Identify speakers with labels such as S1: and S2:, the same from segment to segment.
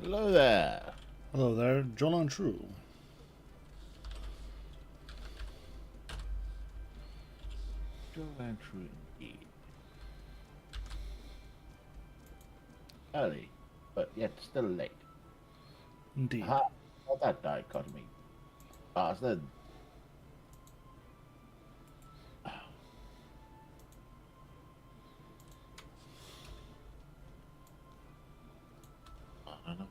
S1: Hello there.
S2: Hello there, Jolan True.
S1: Jolan True indeed. Early, but yet still late.
S2: Indeed.
S1: Aha, not that dichotomy. Bastard. I don't know.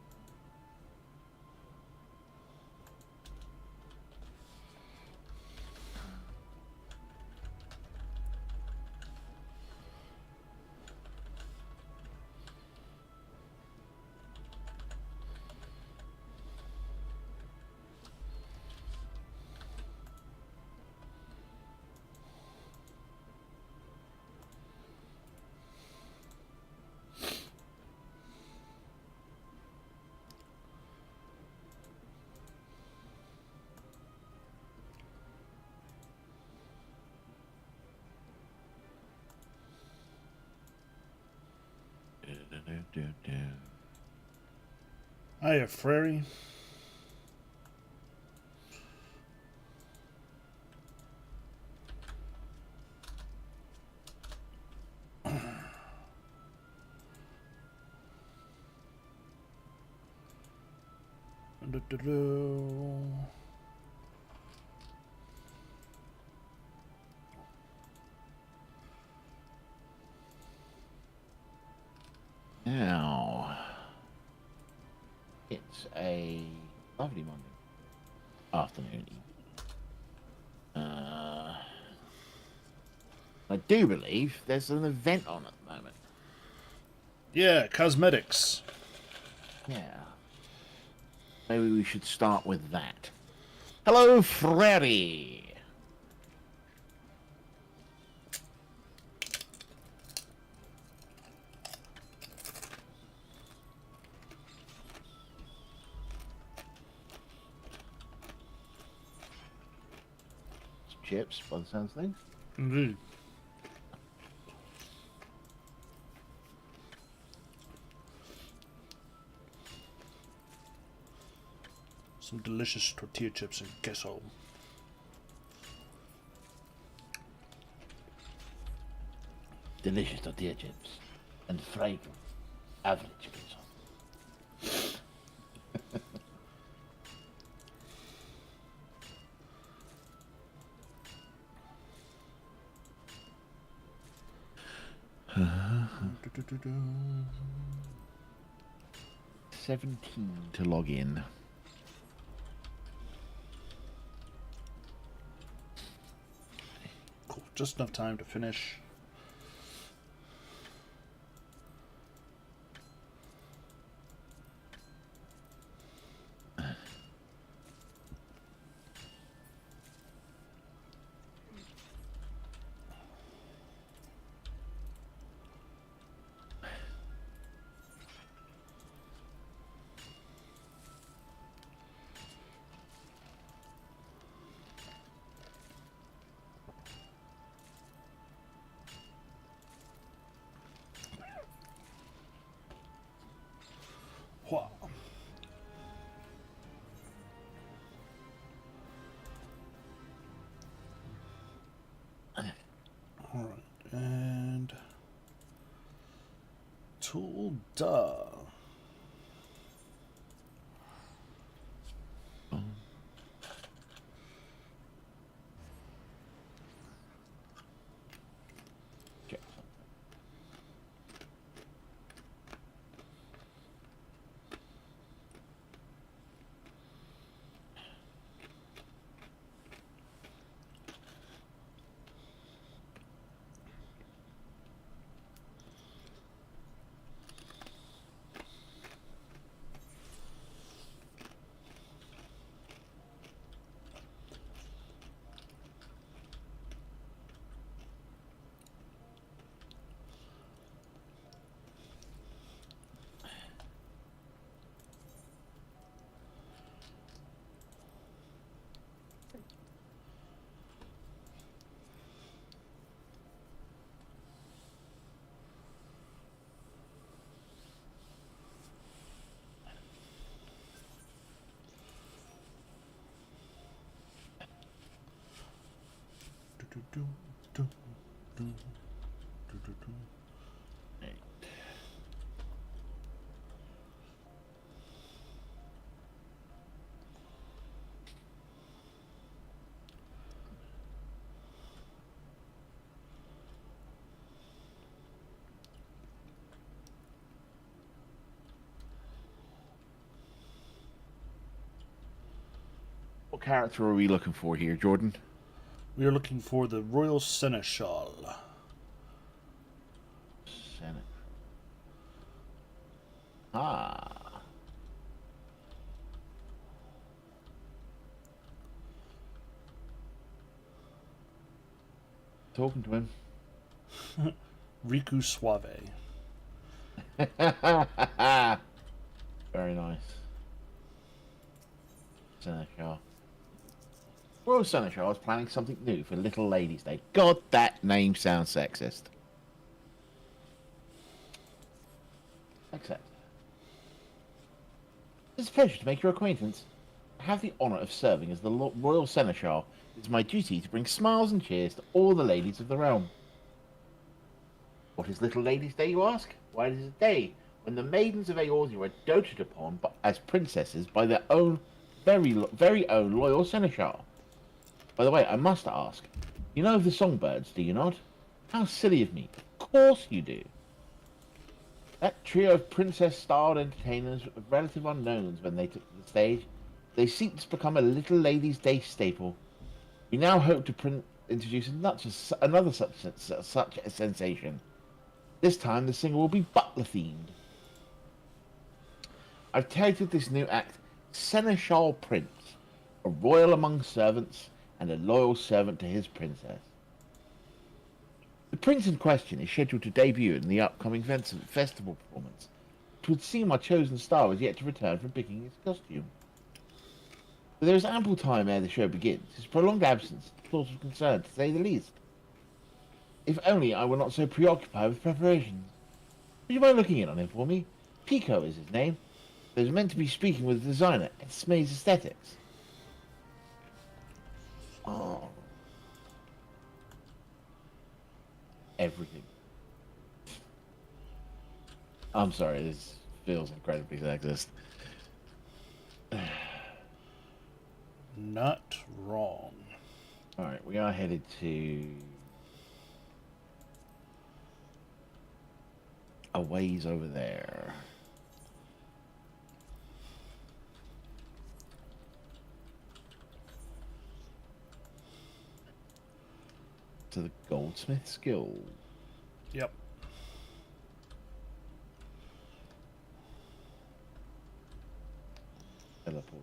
S2: Hiya, Frary.
S1: Now, it's a lovely Monday afternoon. I do believe there's an event on at the moment.
S2: Yeah, cosmetics.
S1: Yeah. Maybe we should start with that. Hello, Freddy. Chips, by the sounds of things.
S2: Indeed. Some delicious tortilla chips and queso.
S1: Delicious tortilla chips and fragrant average queso.
S2: Do-do-do-do.
S1: 17 to log in.
S2: Cool. Just enough time to finish. Hua. Alright, and Tool Duh.
S1: Check. What character are we looking for here, Jordan?
S2: We are looking for the Royal Seneschal.
S1: Senate. Ah. Talking to him.
S2: Riku Suave.
S1: Very nice. Seneschal. Royal Seneschal is planning something new for Little Ladies' Day. God, that name sounds sexist. Accept. It's a pleasure to make your acquaintance. I have the honour of serving as the Royal Seneschal. It is my duty to bring smiles and cheers to all the ladies of the realm. What is Little Ladies' Day, you ask? Why, it is a day when the maidens of Eorzea are doted upon as princesses by their own very own loyal seneschal. By the way, I must ask, you know of the Songbirds, do you not? How silly of me. Of course you do. That trio of princess-styled entertainers, relative unknowns when they took to the stage, they seem to become a Little Ladies' Day staple. We now hope to introduce another such a sensation. This time, the singer will be butler-themed. I've titled this new act Seneschal Prince, a royal among servants and a loyal servant to his princess. The prince in question is scheduled to debut in the upcoming festival performance. It would seem our chosen star is yet to return from picking his costume. But there is ample time ere the show begins. His prolonged absence is a source of concern, to say the least. If only I were not so preoccupied with preparations. Would you mind looking in on him for me? Pico is his name. He was meant to be speaking with the designer at Smay's Aesthetics. Oh. Everything. I'm sorry, this feels incredibly sexist.
S2: Not wrong.
S1: Alright, we are headed to a ways over there. To the Goldsmith's Guild.
S2: Yep.
S1: Teleporting.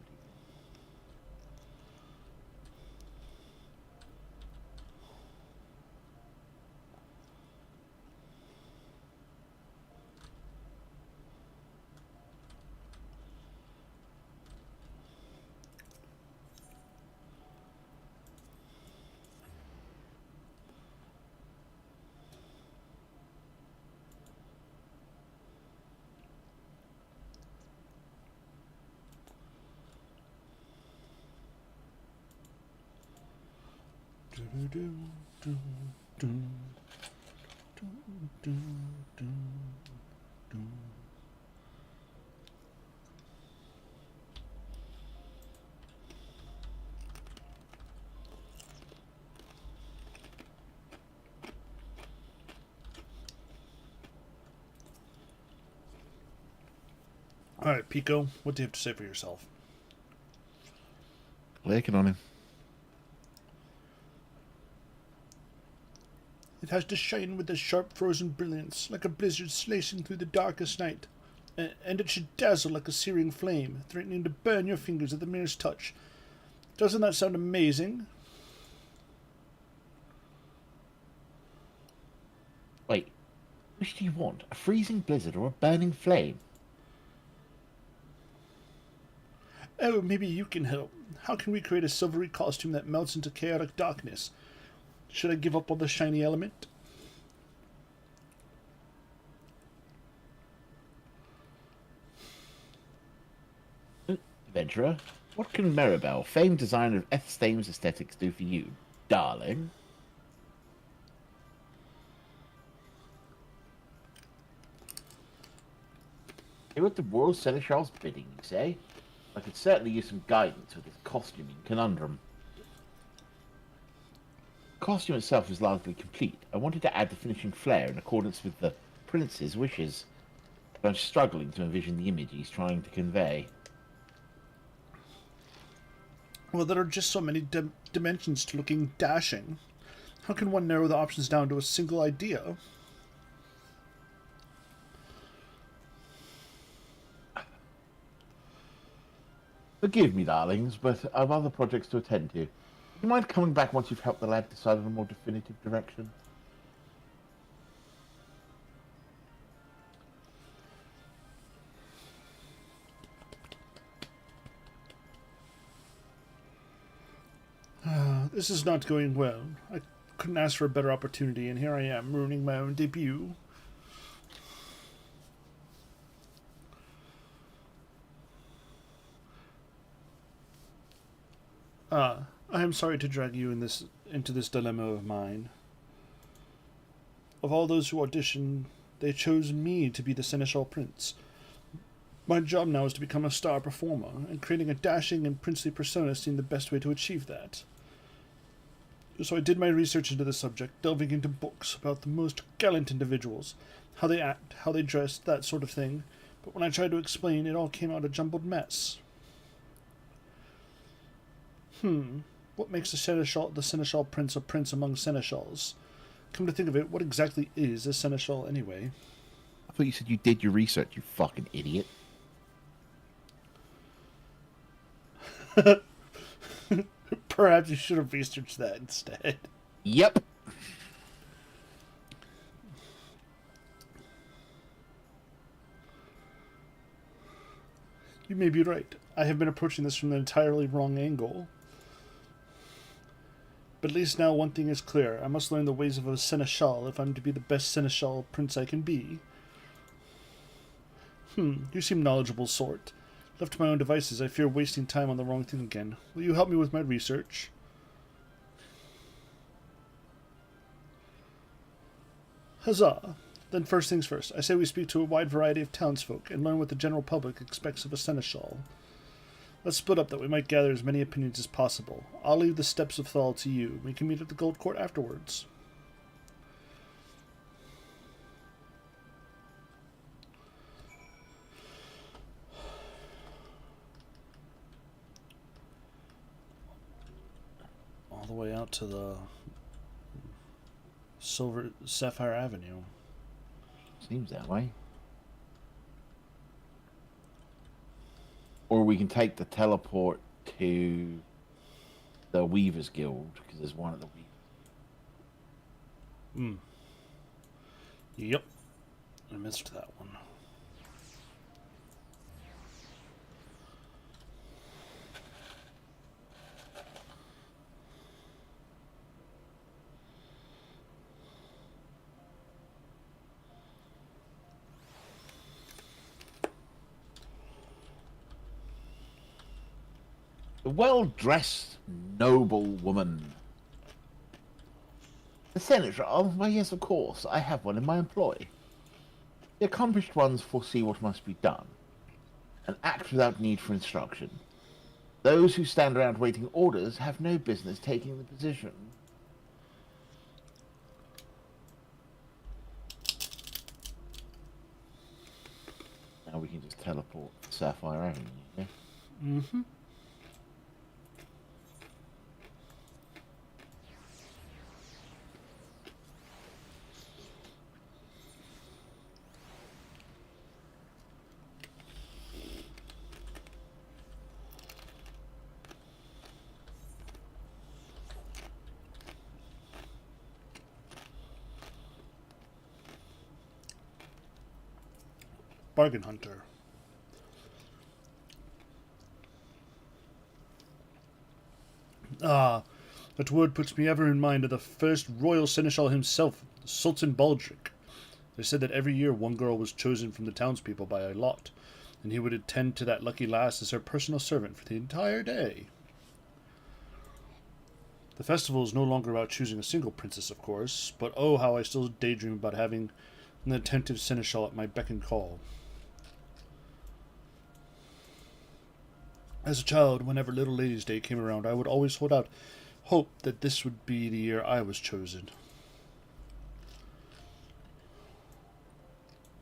S2: All right, Pico, what do you have to say for yourself?
S1: Working on him.
S2: It has to shine with a sharp frozen brilliance, like a blizzard slicing through the darkest night. And it should dazzle like a searing flame, threatening to burn your fingers at the merest touch. Doesn't that sound amazing?
S1: Wait, which do you want? A freezing blizzard or a burning flame?
S2: Oh, maybe you can help. How can we create a silvery costume that melts into chaotic darkness? Should I give up on the shiny element?
S1: Adventurer, what can Maribel, famed designer of Ethstames Aesthetics, do for you, darling? You're at the Royal Seneschal's bidding, you say? I could certainly use some guidance with this costuming conundrum. The costume itself is largely complete. I wanted to add the finishing flair in accordance with the prince's wishes, but I'm struggling to envision the image he's trying to convey.
S2: Well, there are just so many dimensions to looking dashing. How can one narrow the options down to a single idea?
S1: Forgive me, darlings, but I've other projects to attend to. Do you mind coming back once you've helped the lad decide on a more definitive direction?
S2: This is not going well. I couldn't ask for a better opportunity, and here I am, ruining my own debut. I am sorry to drag you into this dilemma of mine. Of all those who auditioned, they chose me to be the Seneschal Prince. My job now is to become a star performer, and creating a dashing and princely persona seemed the best way to achieve that. So I did my research into the subject, delving into books about the most gallant individuals, how they act, how they dress, that sort of thing. But when I tried to explain, it all came out a jumbled mess. What makes the Seneschal Prince a prince among Seneschals? Come to think of it, what exactly is a Seneschal anyway?
S1: I thought you said you did your research, you fucking idiot.
S2: Perhaps you should have researched that instead.
S1: Yep.
S2: You may be right. I have been approaching this from an entirely wrong angle. But at least now one thing is clear. I must learn the ways of a Seneschal if I'm to be the best Seneschal Prince I can be. You seem knowledgeable sort. Left to my own devices, I fear wasting time on the wrong thing again. Will you help me with my research? Huzzah! Then first things first, I say we speak to a wide variety of townsfolk and learn what the general public expects of a Seneschal. Let's split up that we might gather as many opinions as possible. I'll leave the steps of Thal to you. We can meet at the Gold Court afterwards. All the way out to the Sapphire Avenue.
S1: Seems that way. Or we can take the teleport to the Weavers Guild, because there's one at the Weavers.
S2: Yep. I missed that one.
S1: The well-dressed, noble woman. The seneschal? Why, yes, of course. I have one in my employ. The accomplished ones foresee what must be done, and act without need for instruction. Those who stand around waiting orders have no business taking the position. Now we can just teleport to Sapphire Avenue. Yeah?
S2: Mm-hmm. Bargain Hunter. Ah, that word puts me ever in mind of the first royal seneschal himself, Sultan Baldric. They said that every year one girl was chosen from the townspeople by a lot, and he would attend to that lucky lass as her personal servant for the entire day. The festival is no longer about choosing a single princess, of course, but oh, how I still daydream about having an attentive seneschal at my beck and call. As a child, whenever Little Ladies' Day came around, I would always hold out hope that this would be the year I was chosen.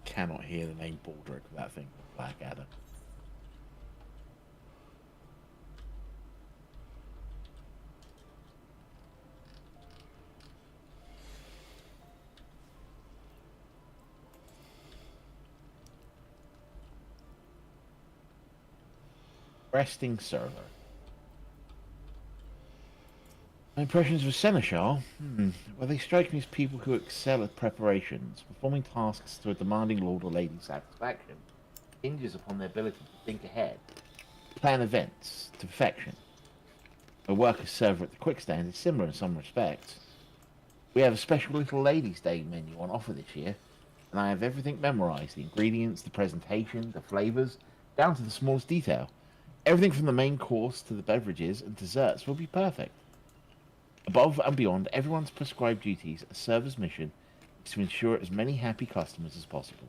S1: Cannot hear the name Baldric without thinking of Blackadder. Resting server. My impressions of Seneschal? Well, they strike me as people who excel at preparations. Performing tasks to a demanding lord or lady's satisfaction hinges upon their ability to think ahead, plan events to perfection. My work as server at the Quick Stand is similar in some respects. We have a special Little Ladies' Day menu on offer this year, and I have everything memorized: the ingredients, the presentation, the flavors, down to the smallest detail. Everything from the main course to the beverages and desserts will be perfect. Above and beyond everyone's prescribed duties, a server's mission is to ensure as many happy customers as possible.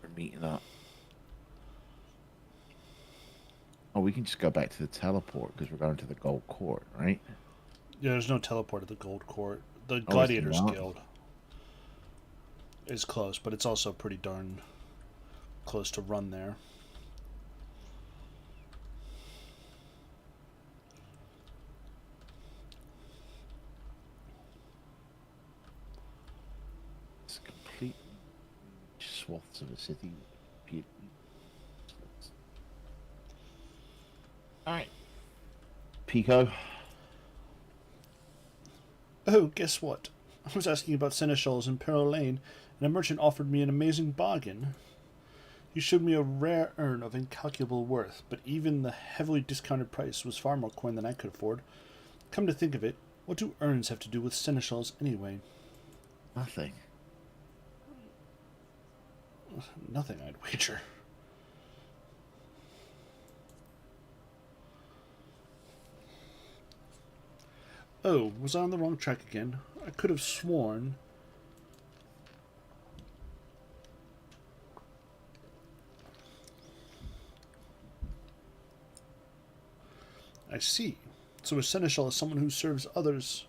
S1: We're meeting up. Oh, we can just go back to the teleport because we're going to the Gold Court, right?
S2: Yeah, there's no teleport at the Gold Court. The
S1: Oh,
S2: Gladiators Guild is close, but it's also pretty darn close to run there.
S1: It's completely swaths of a city. Alright. Pico.
S2: Oh, guess what? I was asking about seneschals in Pearl Lane, and a merchant offered me an amazing bargain. He showed me a rare urn of incalculable worth, but even the heavily discounted price was far more coin than I could afford. Come to think of it, what do urns have to do with seneschals anyway?
S1: Nothing.
S2: Nothing, I'd wager. Oh, was I on the wrong track again? I could have sworn... I see. So a seneschal is someone who serves others.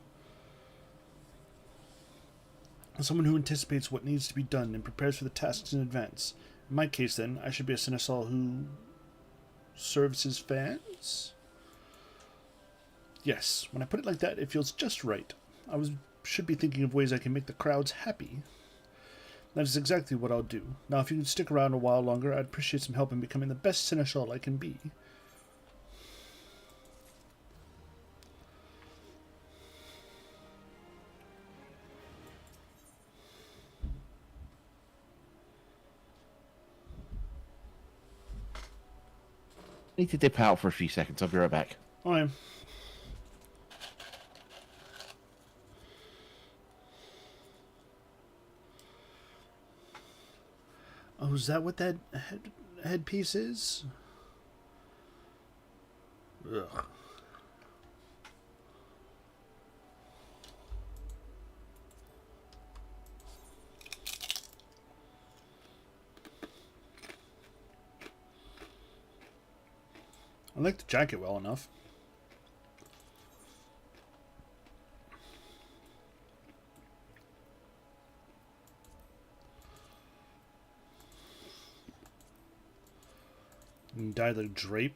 S2: Someone who anticipates what needs to be done and prepares for the tasks in advance. In my case, then, I should be a seneschal who serves his fans? Yes, when I put it like that, it feels just right. Should be thinking of ways I can make the crowds happy. That is exactly what I'll do. Now, if you can stick around a while longer, I'd appreciate some help in becoming the best seneschal I can be.
S1: Need to dip out for a few seconds. I'll be right back.
S2: Alright. Oh, is that what that headpiece is? Ugh. I like the jacket well enough. And dye the drape.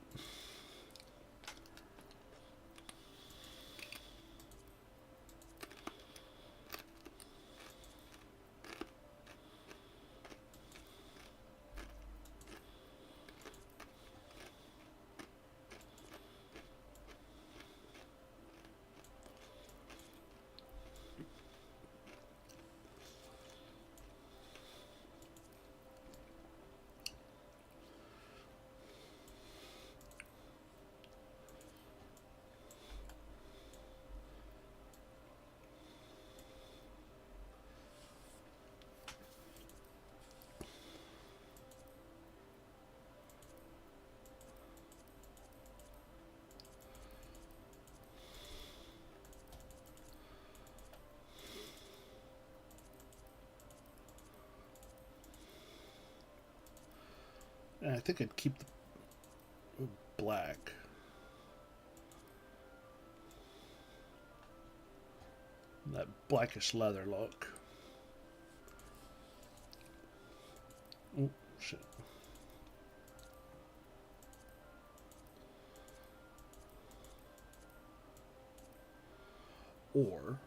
S2: And I think I'd keep the black. That blackish leather look. Oh, shit. Or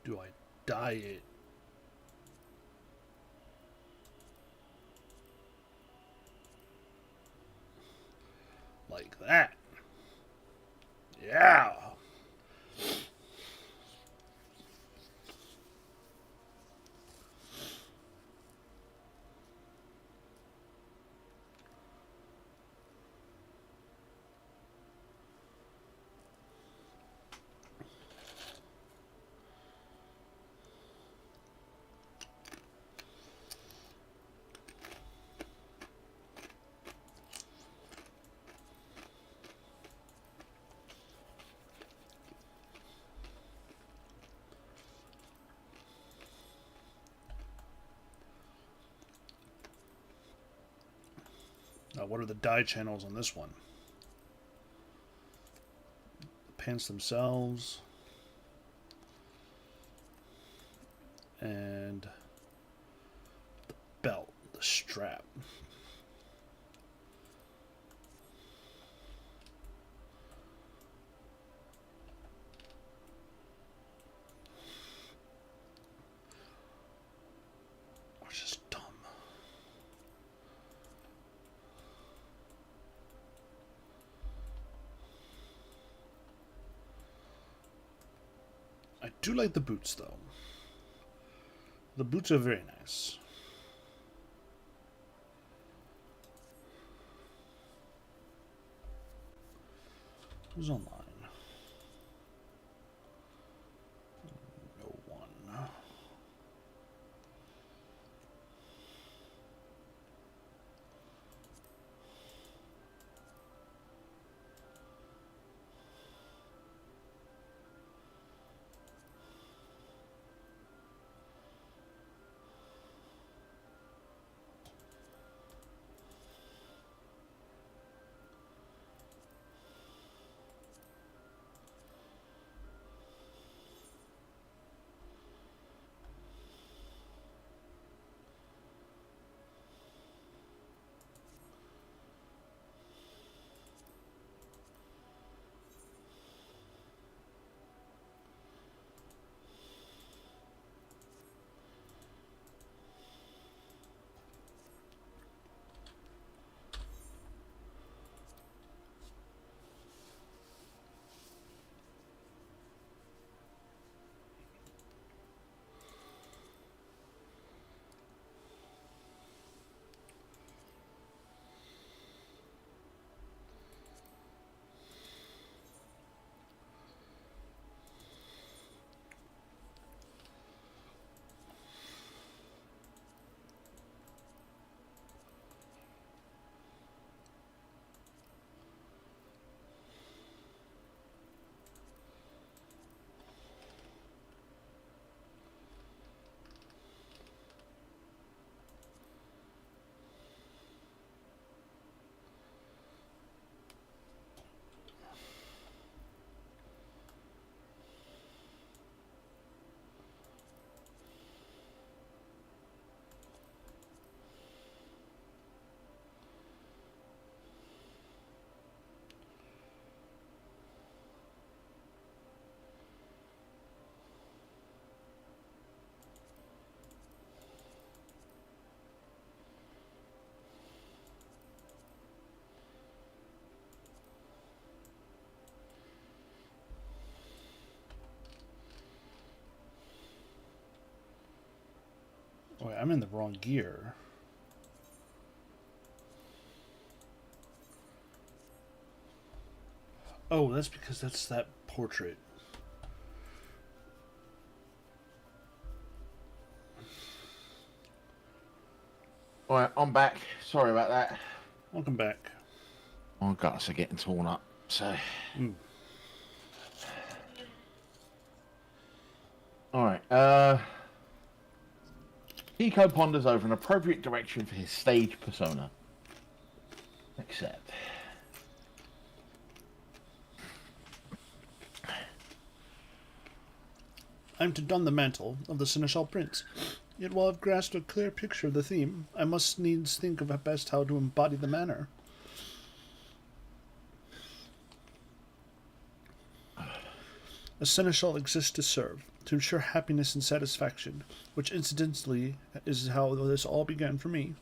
S2: do I dye it like that? Yeah. Now, what are the dye channels on this one? The pants themselves. And the belt, the strap. Which is dumb. I do like the boots, though. The boots are very nice. Who's online? No one. Oh, wait, I'm in the wrong gear. Oh, that's because that's that portrait.
S1: Alright, I'm back. Sorry about that.
S2: Welcome back.
S1: My guts are getting torn up, so... Alright, Pico ponders over an appropriate direction for his stage persona. Accept.
S2: I'm to don the mantle of the Seneschal Prince. Yet while I've grasped a clear picture of the theme, I must needs think of at best how to embody the manner. A seneschal exists to serve, to ensure happiness and satisfaction, which incidentally is how this all began for me.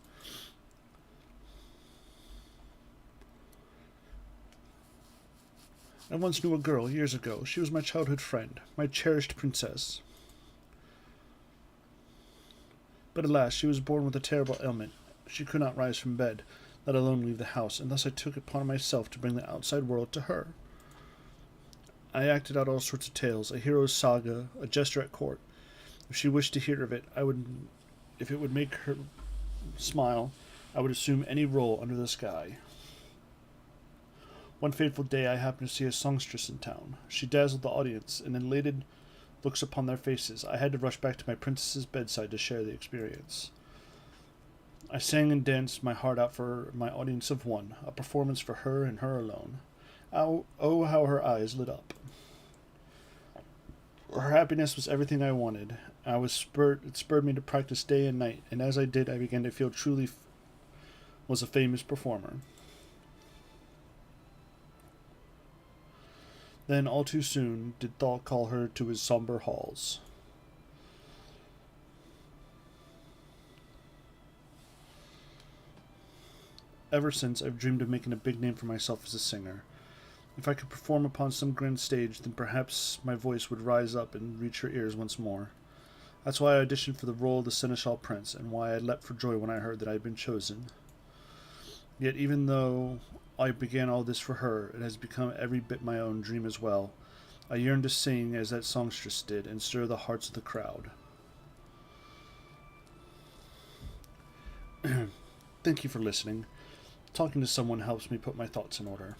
S2: I once knew a girl years ago. She was my childhood friend, my cherished princess. But alas, she was born with a terrible ailment. She could not rise from bed, let alone leave the house, and thus I took it upon myself to bring the outside world to her. I acted out all sorts of tales, a hero's saga, a jester at court. If she wished to hear of it, if it would make her smile, I would assume any role under the sky. One fateful day I happened to see a songstress in town. She dazzled the audience, and elated looks upon their faces. I had to rush back to my princess's bedside to share the experience. I sang and danced my heart out for my audience of one, a performance for her and her alone. Oh, how her eyes lit up. Her happiness was everything I wanted. It spurred me to practice day and night, and as I did, I began to feel truly was a famous performer. Then, all too soon, did thought call her to his somber halls. Ever since, I've dreamed of making a big name for myself as a singer. If I could perform upon some grand stage, then perhaps my voice would rise up and reach her ears once more. That's why I auditioned for the role of the Seneschal Prince, and why I leapt for joy when I heard that I had been chosen. Yet even though I began all this for her, it has become every bit my own dream as well. I yearn to sing as that songstress did, and stir the hearts of the crowd. Thank you for listening. Talking to someone helps me put my thoughts in order.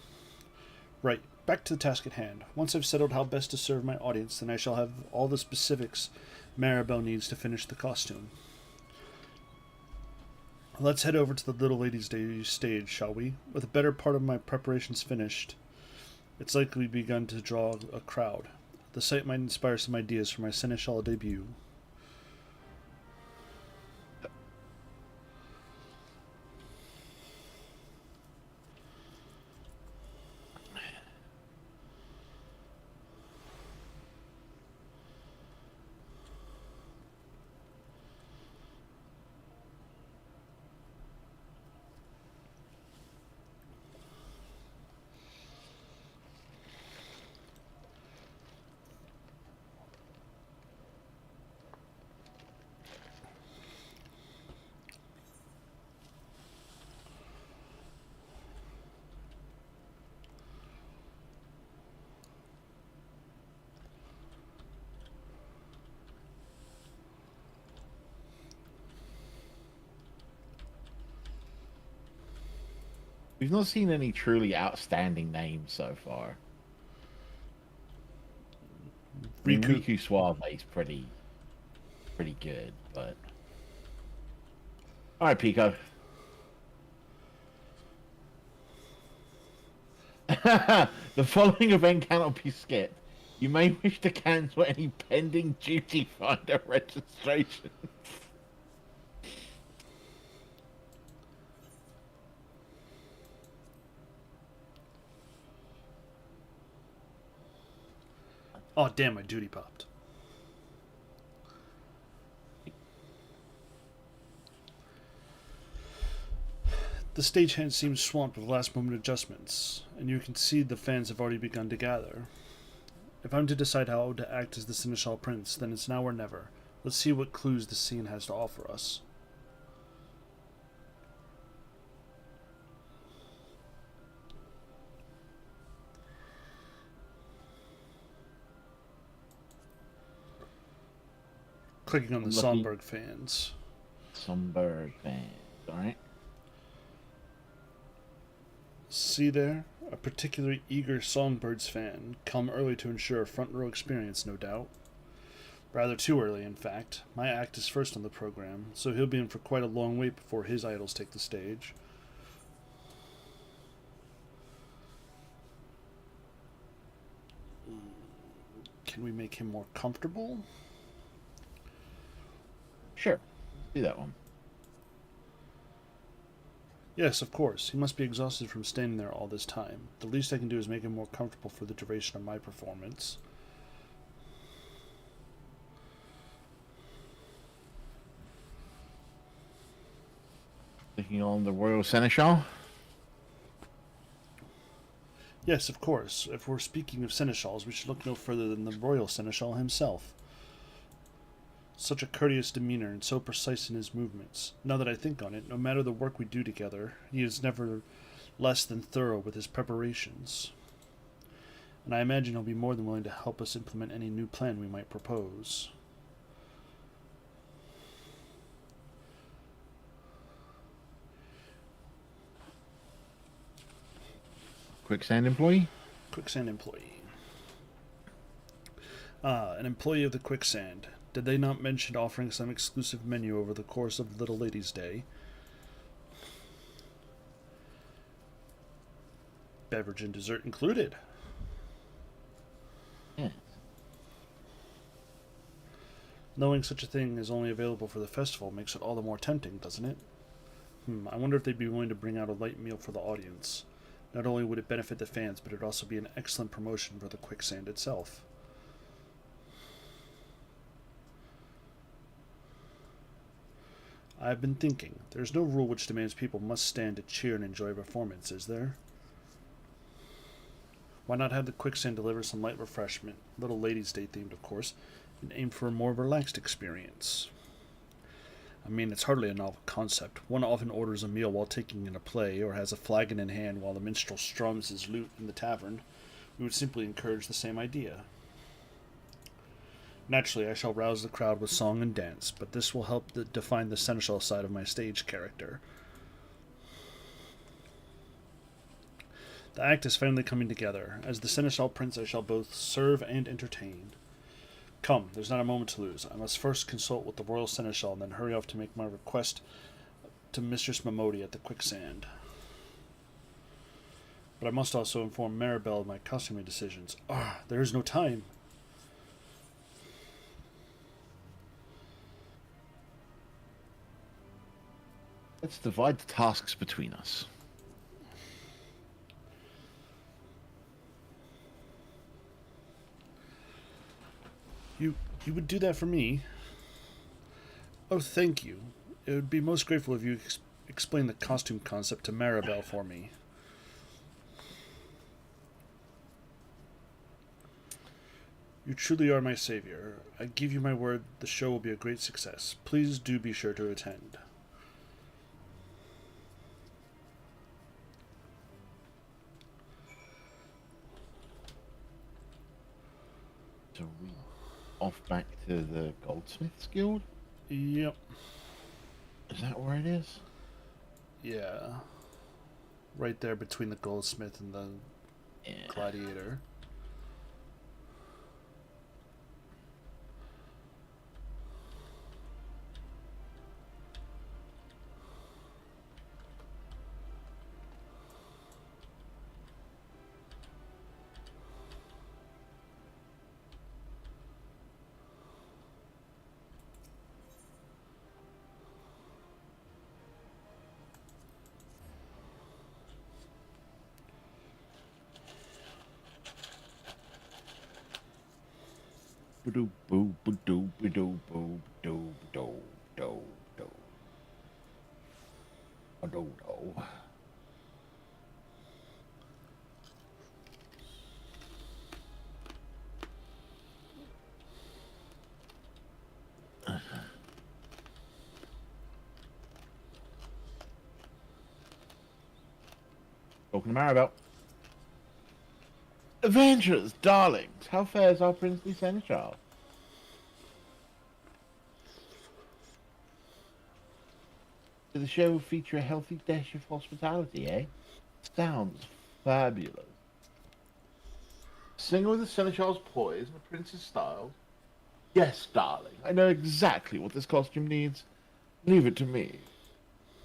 S2: Right, back to the task at hand. Once I've settled how best to serve my audience, then I shall have all the specifics Maribel needs to finish the costume. Let's head over to the Little Lady's Day stage, shall we? With the better part of my preparations finished, it's likely begun to draw a crowd. The sight might inspire some ideas for my Seneschal debut.
S1: We've not seen any truly outstanding names so far. Riku Suave is pretty good, but... Alright, Pico. The following event cannot be skipped. You may wish to cancel any pending duty finder registration.
S2: Oh, damn, my duty popped. The stagehand seems swamped with last-moment adjustments, and you can see the fans have already begun to gather. If I'm to decide how to act as the Seneschal Prince, then it's now or never. Let's see what clues the scene has to offer us. Clicking on the
S1: Lucky.
S2: Sonberg fans.
S1: Songbird fans. Alright.
S2: See there? A particularly eager Songbirds fan. Come early to ensure a front row experience, no doubt. Rather too early, in fact. My act is first on the program, so he'll be in for quite a long wait before his idols take the stage. Can we make him more comfortable?
S1: Sure. Do that one.
S2: Yes, of course. He must be exhausted from standing there all this time. The least I can do is make him more comfortable for the duration of my performance.
S1: Clicking on the Royal Seneschal.
S2: Yes, of course. If we're speaking of seneschals, we should look no further than the royal seneschal himself. Such a courteous demeanor and so precise in his movements. Now that I think on it, no matter the work we do together, he is never less than thorough with his preparations. And I imagine he'll be more than willing to help us implement any new plan we might propose.
S1: Quicksand employee.
S2: Quicksand employee. Ah, an employee of the Quicksand. Did they not mention offering some exclusive menu over the course of Little Ladies' Day? Beverage and dessert included.
S1: Yeah.
S2: Knowing such a thing is only available for the festival makes it all the more tempting, doesn't it? I wonder if they'd be willing to bring out a light meal for the audience. Not only would it benefit the fans, but it'd also be an excellent promotion for the Quicksand itself. I've been thinking. There's no rule which demands people must stand to cheer and enjoy a performance, is there? Why not have the Quicksand deliver some light refreshment, Little Ladies' Day themed, of course, and aim for a more relaxed experience? I mean, it's hardly a novel concept. One often orders a meal while taking in a play, or has a flagon in hand while the minstrel strums his lute in the tavern. We would simply encourage the same idea. Naturally, I shall rouse the crowd with song and dance, but this will help define the seneschal side of my stage character. The act is finally coming together. As the seneschal prince, I shall both serve and entertain. Come, there's not a moment to lose. I must first consult with the royal seneschal and then hurry off to make my request to Mistress Mamodi at the Quicksand. But I must also inform Maribel of my costuming decisions. There is no time.
S1: Let's divide the tasks between us.
S2: You would do that for me? Oh, thank you. It would be most grateful if you explain the costume concept to Maribel for me. You truly are my savior. I give you my word the show will be a great success. Please do be sure to attend.
S1: So we off back to the Goldsmiths Guild?
S2: Yep.
S1: Is that where it is?
S2: Yeah. Right there between the goldsmith and the gladiator.
S1: Ba-doo boo ba-doo ba-doo boo ba-doo ba-doo do do. Ba-doo do. Talking to Maribel. Adventurers, darlings, how fares our princely seneschal? Did the show feature a healthy dash of hospitality, eh? Sounds fabulous. Singer with the seneschal's poise and the prince's style. Yes, darling, I know exactly what this costume needs. Leave it to me.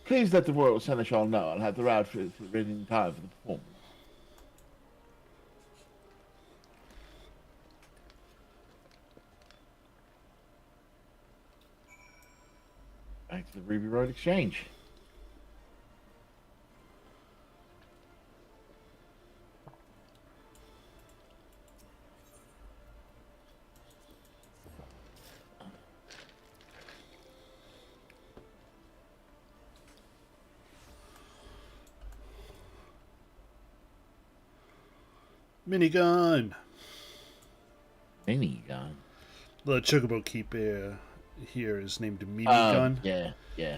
S1: Please let the royal seneschal know I'll have the outfit ready in time for the performance. Back to the Ruby Road Exchange.
S2: Minigun!
S1: Minigun.
S2: The chocobo keeper here is named Minigun.
S1: Yeah, yeah.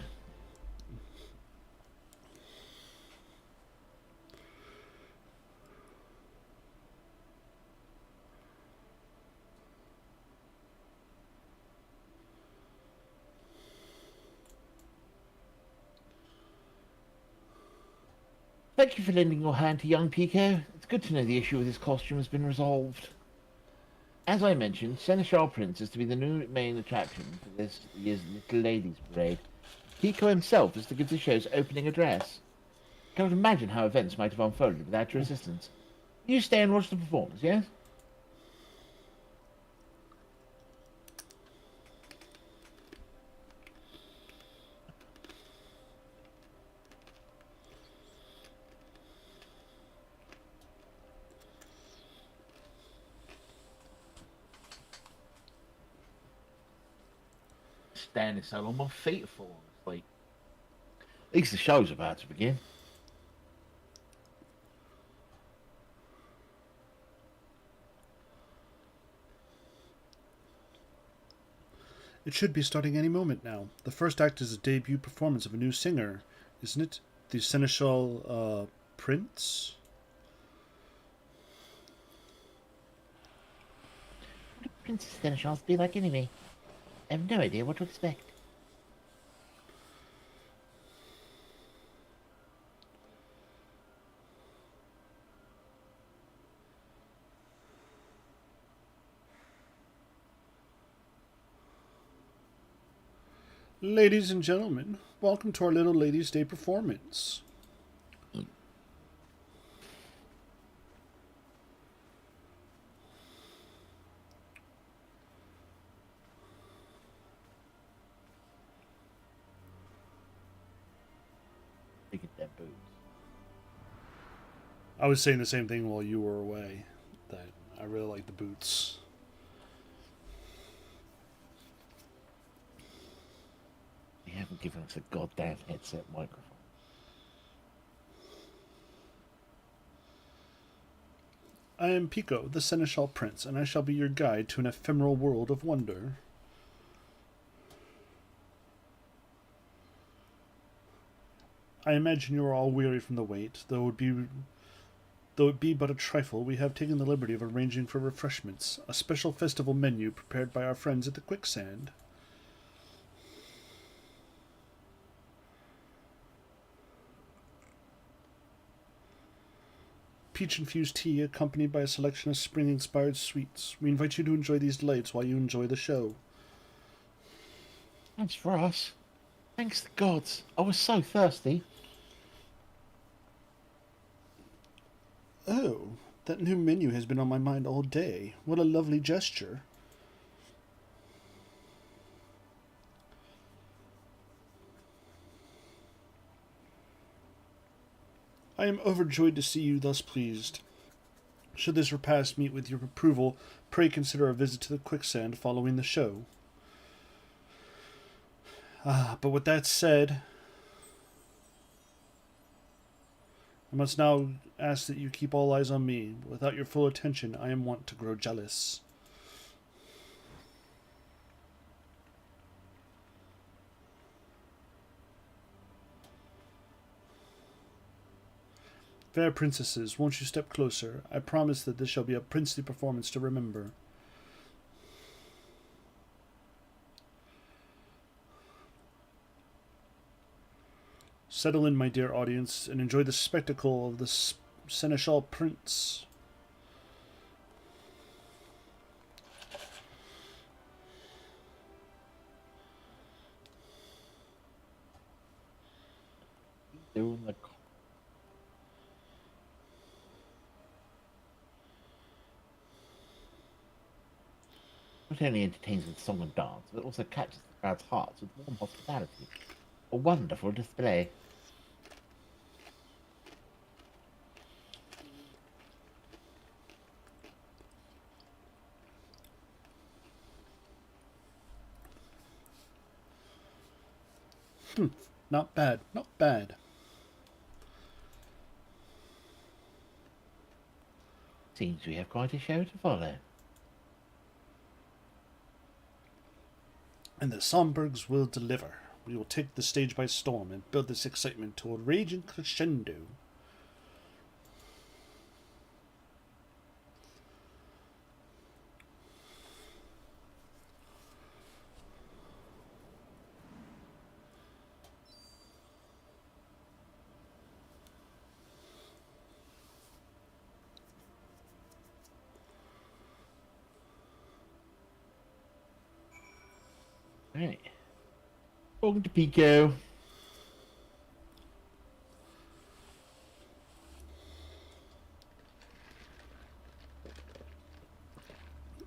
S1: Thank you for lending your hand to young Pico. It's good to know the issue with his costume has been resolved. As I mentioned, Seneschal Prince is to be the new main attraction for this year's Little Ladies Parade. Pico himself is to give the show's opening address. I cannot imagine how events might have unfolded without your assistance. You stay and watch the performance, yes? Standing so on my feet for like at least the show's about to begin.
S2: It should be starting any moment now. The first act is a debut performance of a new singer, isn't it? The Seneschal, Prince?
S1: What do Princess Seneschals be like anyway? I have no idea what to expect.
S2: Ladies and gentlemen, welcome to our Little Ladies' Day performance.
S1: Look at that boots.
S2: I was saying the same thing while you were away, that I really like the boots.
S1: They haven't given us a goddamn headset microphone.
S2: I am Pico, the Seneschal Prince, and I shall be your guide to an ephemeral world of wonder. I imagine you are all weary from the wait, though it be but a trifle. We have taken the liberty of arranging for refreshments, a special festival menu prepared by our friends at the Quicksand. Peach-infused tea accompanied by a selection of spring-inspired sweets. We invite you to enjoy these delights while you enjoy the show.
S1: Thanks for us. Thanks the gods. I was so thirsty.
S2: Oh, that new menu has been on my mind all day. What a lovely gesture. I am overjoyed to see you thus pleased. Should this repast meet with your approval, pray consider a visit to the Quicksand following the show. But with that said, I must now ask that you keep all eyes on me. Without your full attention, I am wont to grow jealous. Fair princesses, won't you step closer? I promise that this shall be a princely performance to remember. Settle in, my dear audience, and enjoy the spectacle of the Seneschal Prince.
S1: Doing the not only entertains with song and dance, but also catches the crowd's hearts with warm hospitality. A wonderful display.
S2: Not bad, not bad.
S1: Seems we have quite a show to follow.
S2: And the Sombergs will deliver. We will take the stage by storm and build this excitement to a raging crescendo.
S1: Right. Talking to Pico.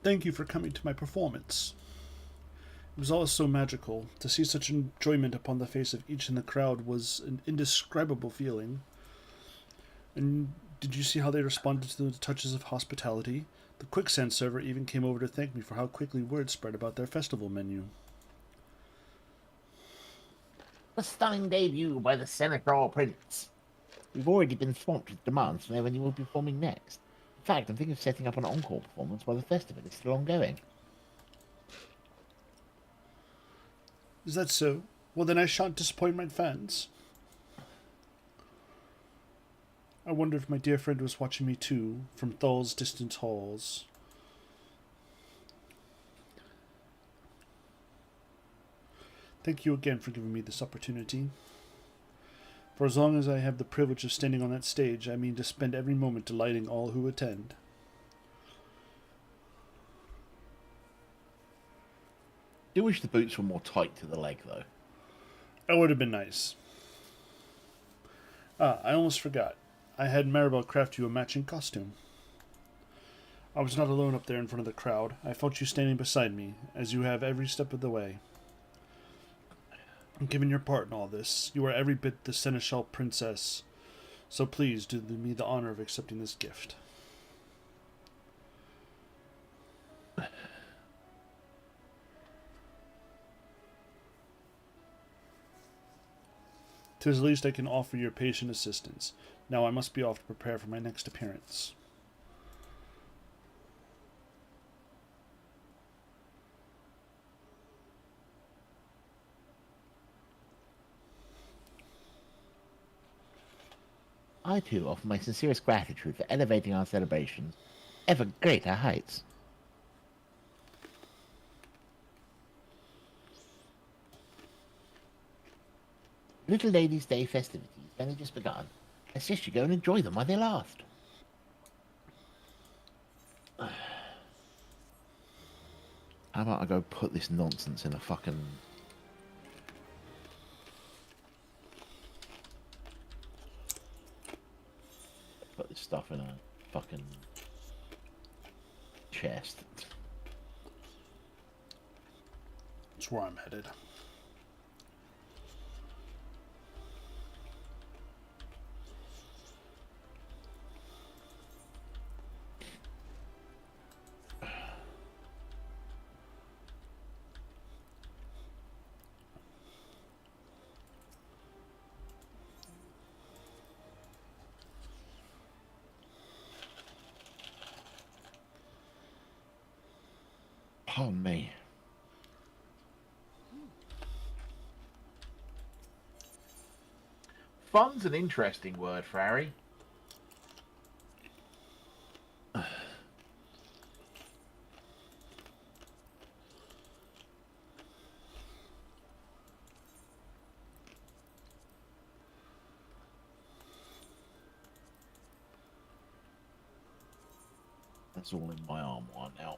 S2: Thank you for coming to my performance. It was all so magical. To see such enjoyment upon the face of each in the crowd was an indescribable feeling. And did you see how they responded to the touches of hospitality? The quicksand server even came over to thank me for how quickly word spread about their festival menu.
S1: A stunning debut by the Seneschal Prince. We've already been swamped with demands to know when you will be performing next. In fact, I'm thinking of setting up an encore performance while the festival is still ongoing.
S2: Is that so? Well, then I shan't disappoint my fans. I wonder if my dear friend was watching me too, from Thal's distant halls. Thank you again for giving me this opportunity. For as long as I have the privilege of standing on that stage, I mean to spend every moment delighting all who attend.
S1: Do wish the boots were more tight to the leg, though.
S2: That would have been nice. Ah, I almost forgot. I had Maribel craft you a matching costume. I was not alone up there in front of the crowd. I felt you standing beside me, as you have every step of the way. Given your part in all this, you are every bit the Seneschal Princess, so please do me the honor of accepting this gift. 'Tis the least I can offer your patient assistance. Now I must be off to prepare for my next appearance.
S1: I too offer my sincerest gratitude for elevating our celebrations ever greater heights. Little Ladies' Day festivities have only just begun. I suggest you go and enjoy them while they last. How about I go put this nonsense in a fucking... Put this stuff in a fucking chest.
S2: That's where I'm headed.
S1: Pardon me. Fun's an interesting word for Harry. That's all in my armoire now.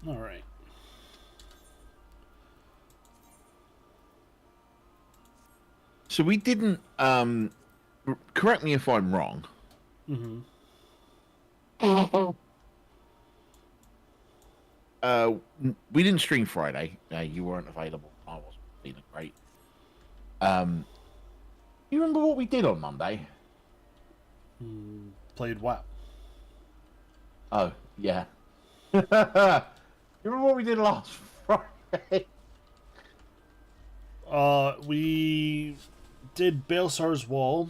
S2: All right.
S1: So we didn't. Correct me if I'm wrong.
S2: Mm-hmm.
S1: We didn't stream Friday. You weren't available. I wasn't feeling great. You remember what we did on Monday?
S2: Played WoW.
S1: Oh yeah. You remember what we did last Friday?
S2: We did Baelsar's Wall.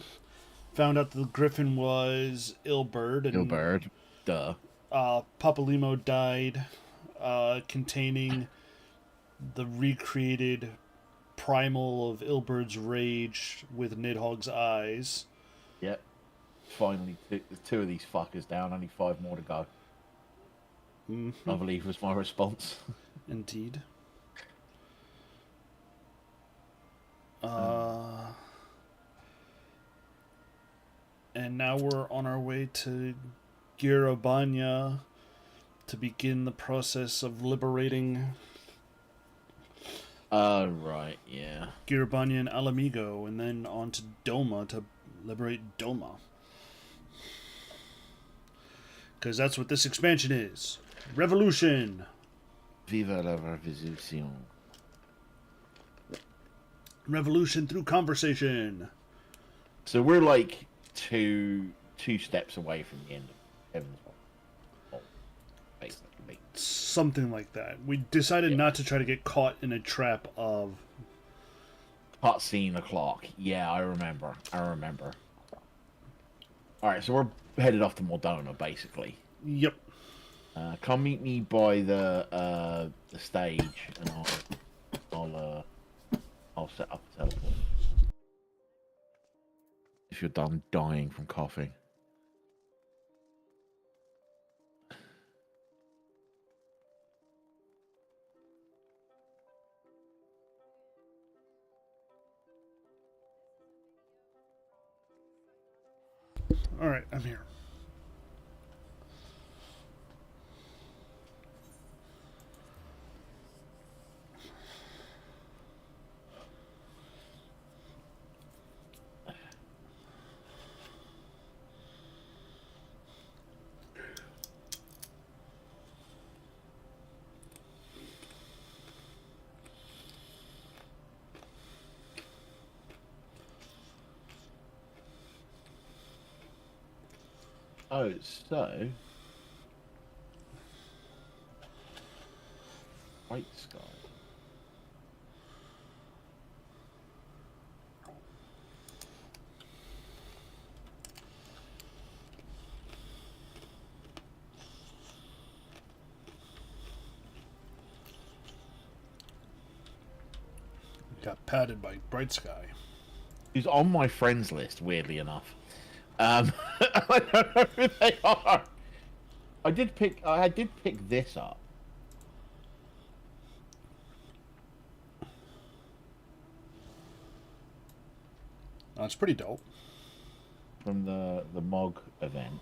S2: Found out the Griffin was Ilberd, and
S1: Gilbert. Duh.
S2: Papalimo died, containing the recreated primal of Ilberd's rage with Nidhogg's eyes.
S1: Yep. Finally, two of these fuckers down. Only 5 more to go.
S2: Mm-hmm.
S1: I believe was my response.
S2: Indeed. And now we're on our way to Girobanya to begin the process of liberating
S1: Right, yeah.
S2: Girobanya and Alamigo, and then on to Doma to liberate Doma. Because that's what this expansion is. Revolution!
S1: Viva la revolution.
S2: Revolution through conversation.
S1: So we're like two steps away from the end of Heaven's Wall, basically.
S2: Something like that. We decided not to try to get caught in a trap of...
S1: Cutscene o'clock. Yeah, I remember. Alright, so we're headed off to Mordona, basically.
S2: Yep.
S1: Come meet me by the stage, and I'll set up a teleport. If you're done dying from coughing.
S2: Alright, I'm here.
S1: Oh, so White Sky.
S2: Got patted by Bright Sky.
S1: Who's on my friends list, weirdly enough. I don't know who they are. I did pick this up.
S2: That's pretty dope.
S1: From the MOG event.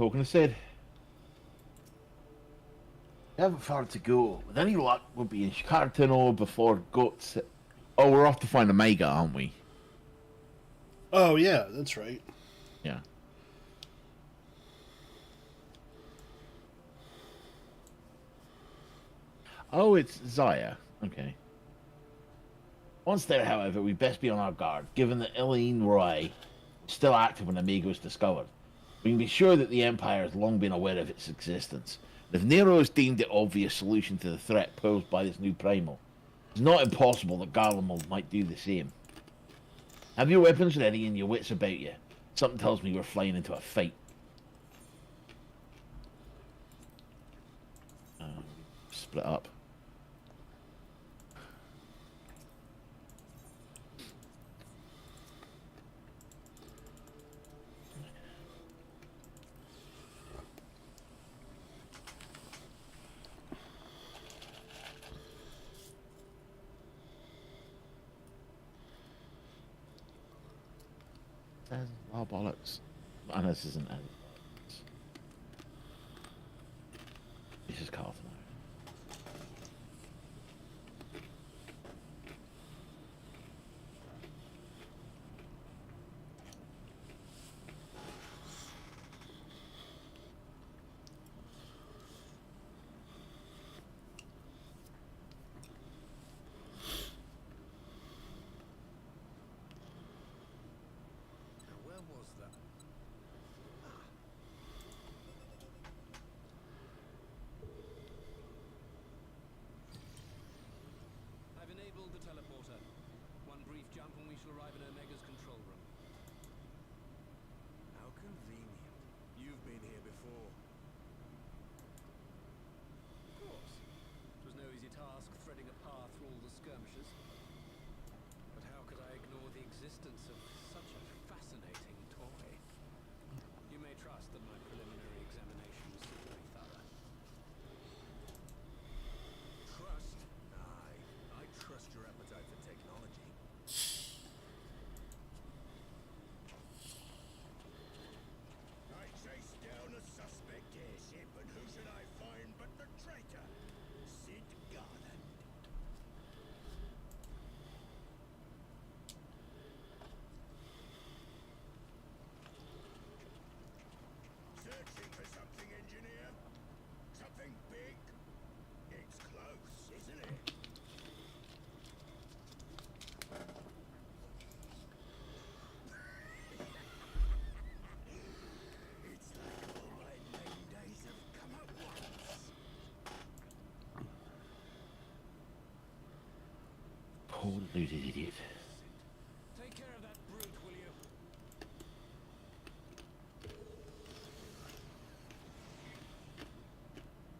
S1: Talking to Sid. We haven't far to go. With any luck, we'll be in Chicartano before Goats. Oh, we're off to find Omega, aren't we?
S2: Oh, yeah, that's right.
S1: Yeah. Oh, it's Zaya. Okay. Once there, however, we best be on our guard, given that Eileen Roy was still active when Omega was discovered. We can be sure that the Empire has long been aware of its existence. And if Nero has deemed it obvious solution to the threat posed by this new primal, it's not impossible that Garlemald might do the same. Have your weapons ready and your wits about you. Something tells me we're flying into a fight. Split up. Oh, bollocks. I know this isn't edit. This is Carlton. Poor deluded idiot.
S3: Take care of that brute, will you?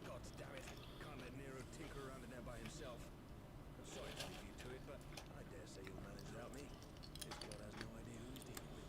S3: God damn it. Can't let Nero tinker around in there by himself. I'm sorry to leave you to it, but I dare say you'll manage without me. This god has no idea who he's dealing with.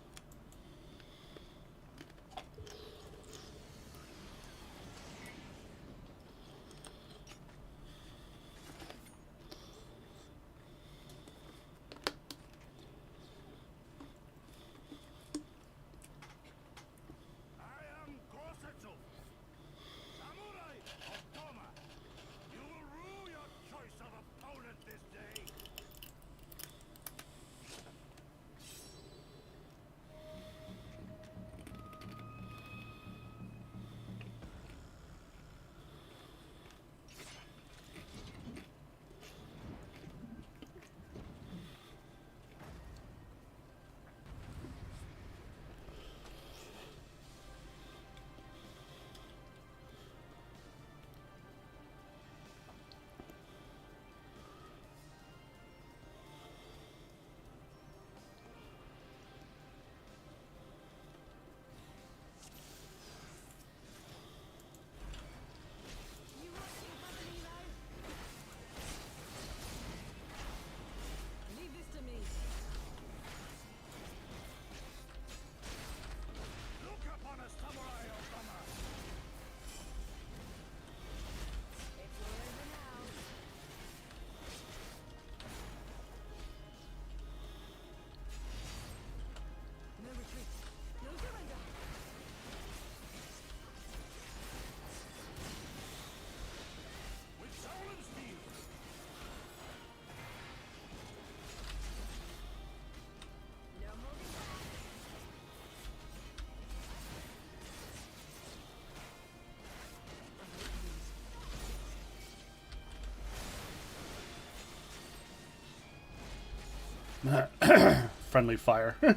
S2: Friendly fire.
S1: I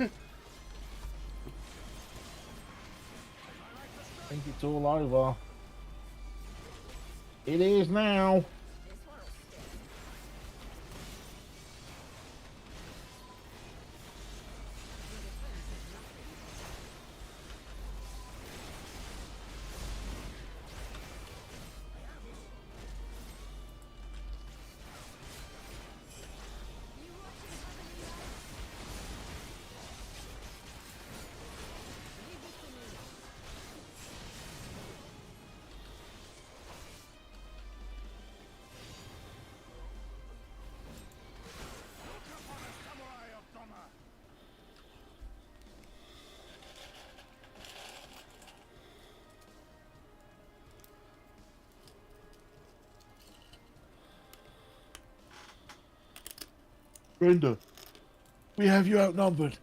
S1: think it's all over. It is now. Brenda, we have you outnumbered.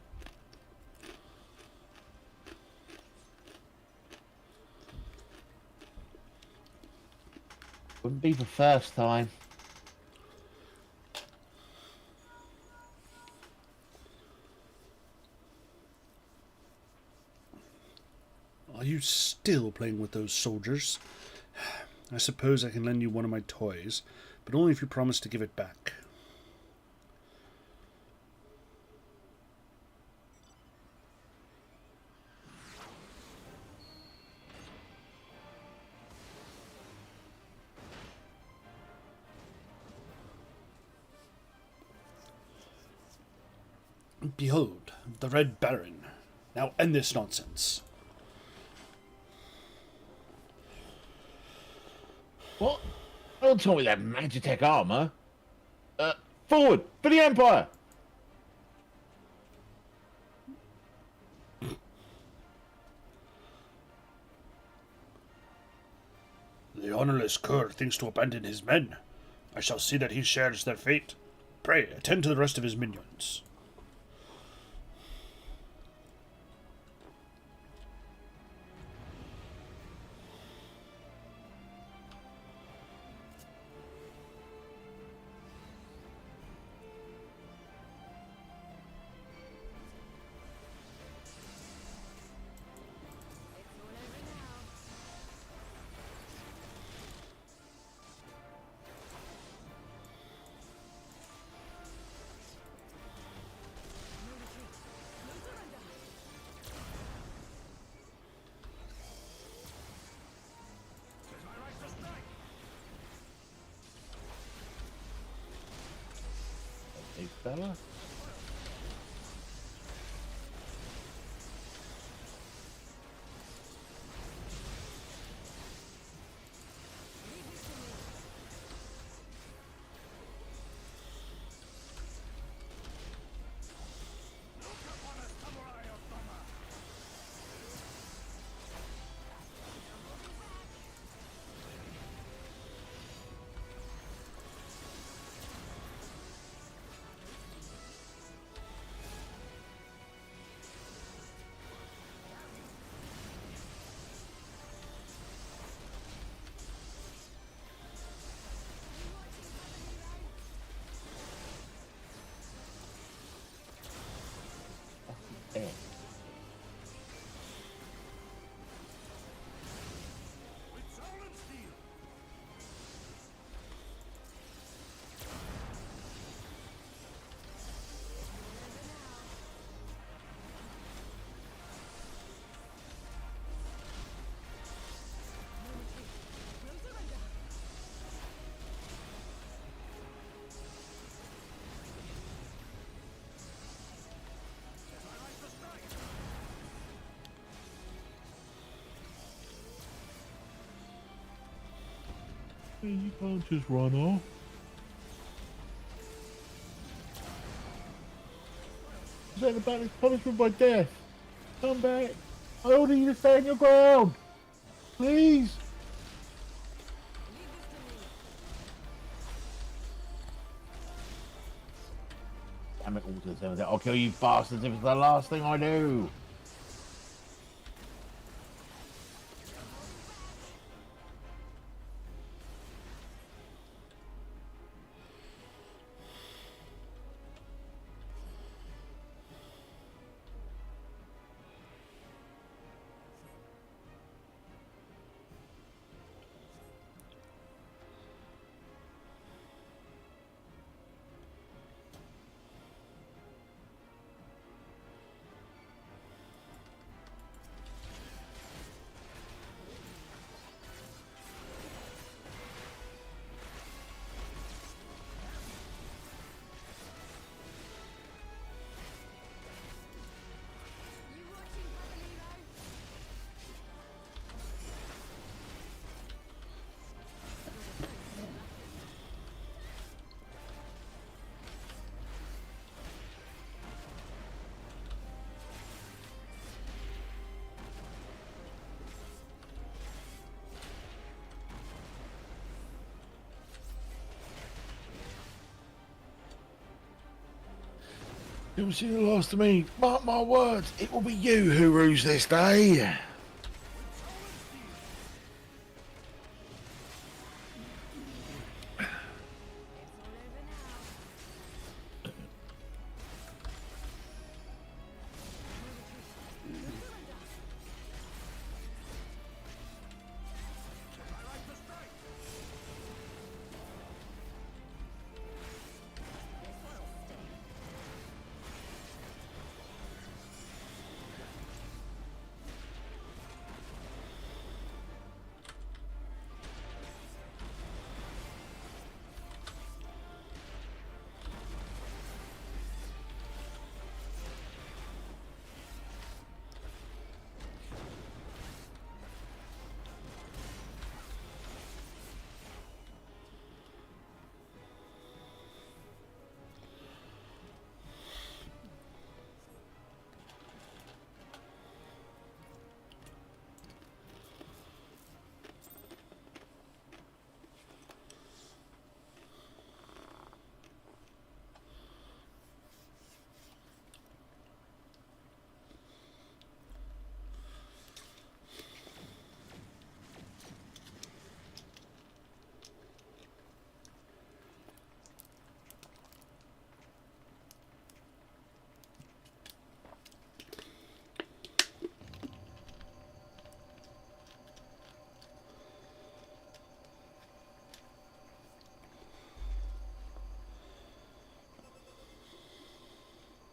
S1: Wouldn't be the first time.
S2: Are you still playing with those soldiers? I suppose I can lend you one of my toys, but only if you promise to give it back. Behold, the Red Baron. Now end this nonsense.
S1: What? Don't tell me that Magitech armor. Forward for the Empire.
S2: The honourless cur thinks to abandon his men. I shall see that he shares their fate. Pray, attend to the rest of his minions.
S1: Big fella. Yeah. You can't just run off. Is that about his punishment by death? Come back. I order you to stand your ground. Please. Damn it, Alter. I'll kill you bastards if it's the last thing I do. You'll see the last of me. Mark my words, it will be you who rules this day.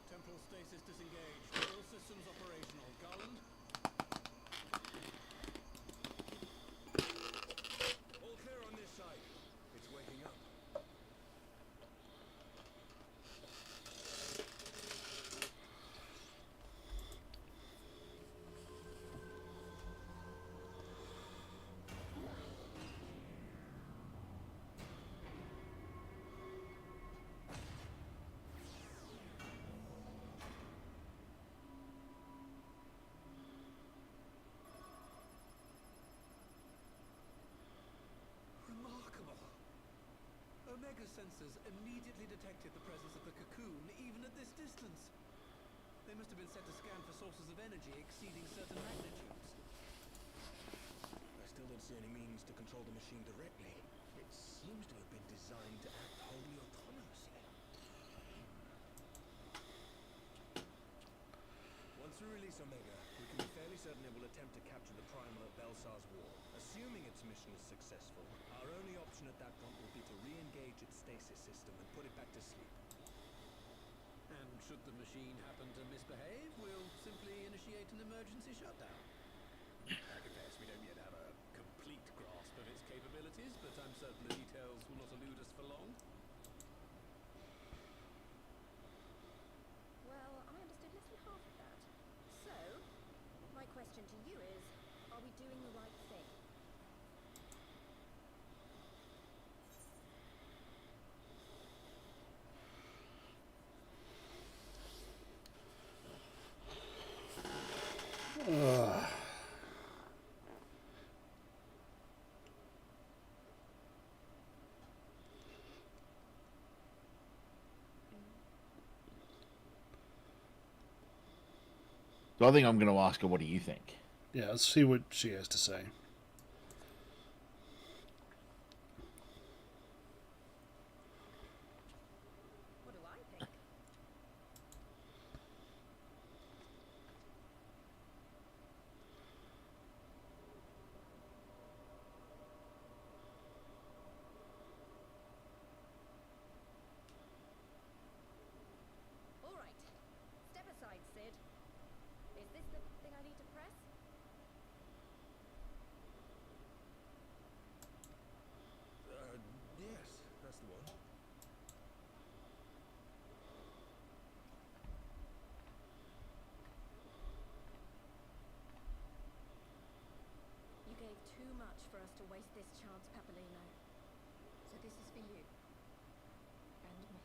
S3: Temporal stasis disengaged. All systems operational. Garland? All clear on this side. It's waking up. Remarkable. Omega sensors immediately detected the presence of the cocoon even at this distance. They must have been set to scan for sources of energy exceeding certain magnitudes. I still don't see any means to control the machine directly. It seems to have been designed to act wholly autonomously. Once we release Omega, we can be fairly certain it will attempt to capture the primal at Belsar's Wall. Assuming its mission is successful, our only option at that point will be to re-engage its stasis system and put it back to sleep. And should the machine happen to misbehave, we'll simply initiate an emergency shutdown. I confess we don't yet have a complete grasp of its capabilities, but I'm certain the details will not elude us for long.
S4: Well, I understood less than half of that. So, my question to you is, are we doing the right thing?
S1: So I think I'm going to ask her, what do you think?
S2: Yeah, let's see what she has to say.
S4: What do I think? All right. Step aside, Sid. Is this the thing I need to press?
S3: Yes, that's the one.
S4: You gave too much for us to waste this chance, Papalino. So this is for you. And me.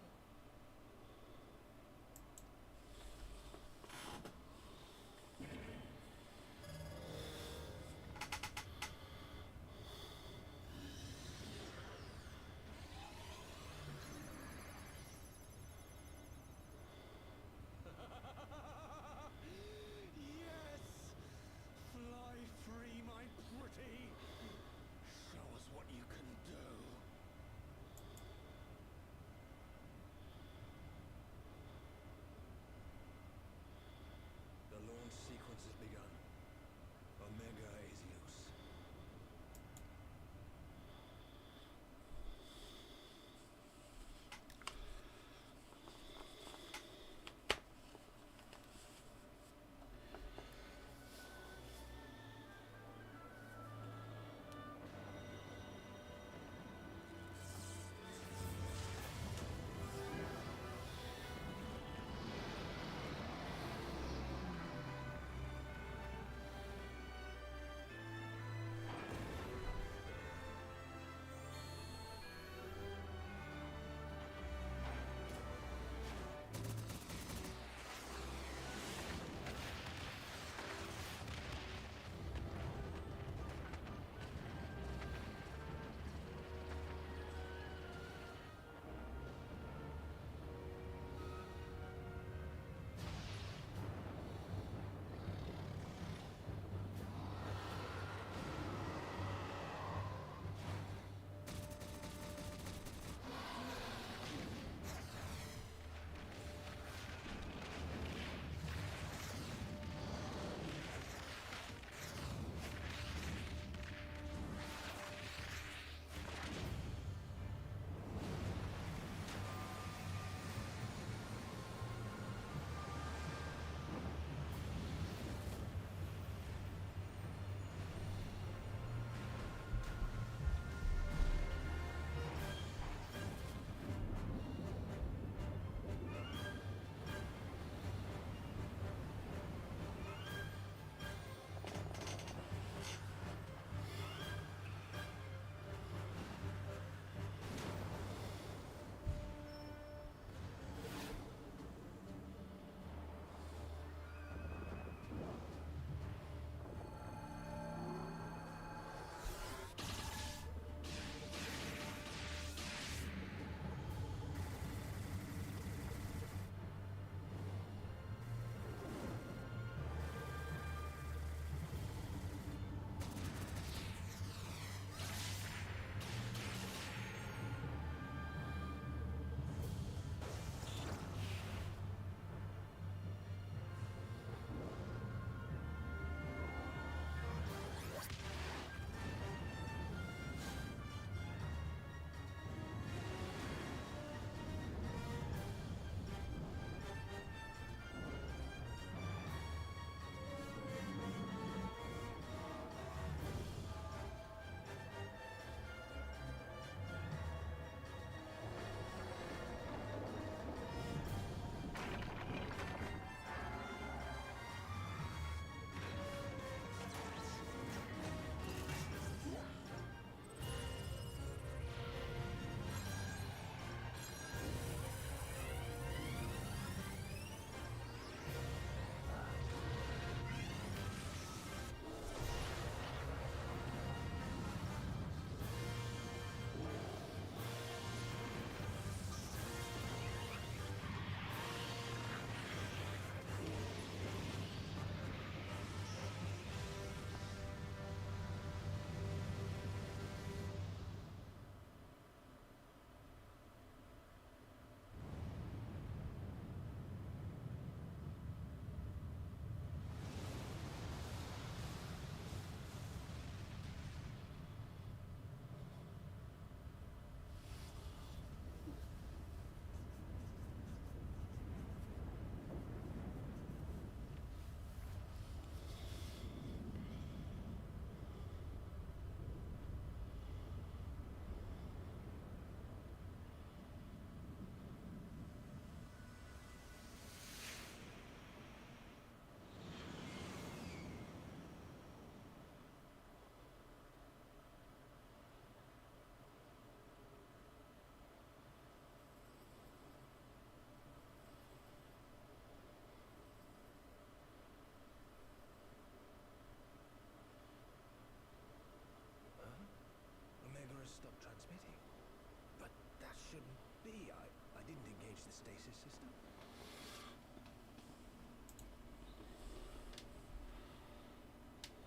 S3: be? I didn't engage the stasis system.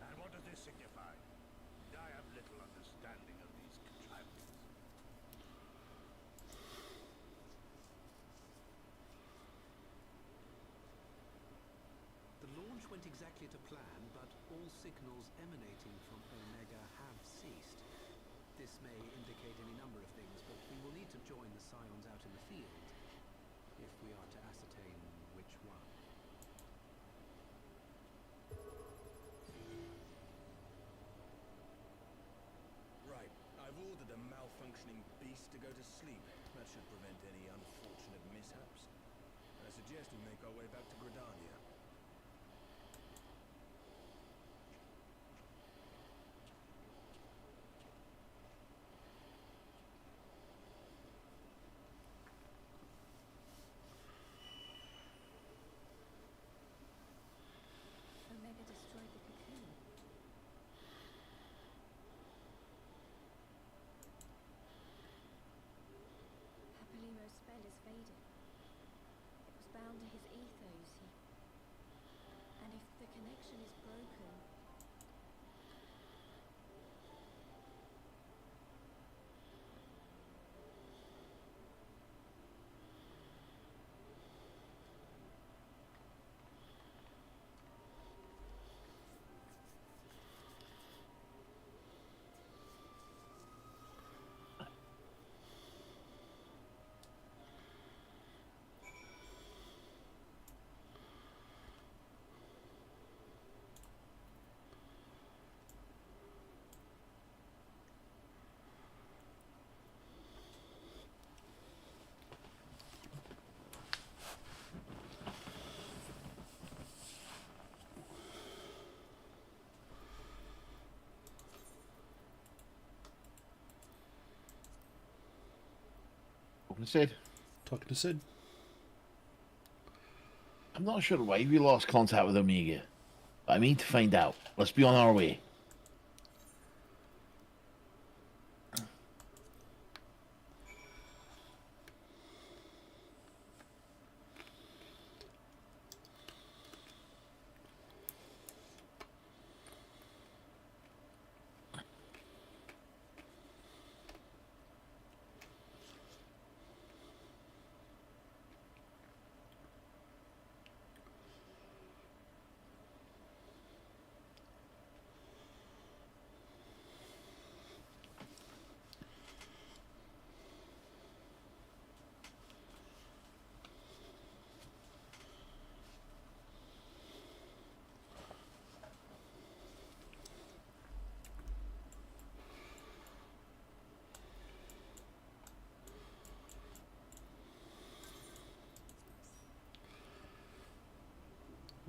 S5: And what does this signify? I have little understanding of these contrivances.
S6: The launch went exactly to plan, but all signals emanating from Omega have ceased. This may indicate any number of things, but we will need to join the Scions out in the field if we are to ascertain which one.
S3: Right. I've ordered a malfunctioning beast to go to sleep. That should prevent any unfortunate mishaps. I suggest we make our way back to Gridania.
S4: Omega destroyed the cocoon. Papalimo's spell is fading. It was bound to his ether, you see. And if the connection is broken...
S1: Sid,
S2: Talking to Sid.
S1: I'm not sure why we lost contact with Omega, but I mean to find out. Let's be on our way.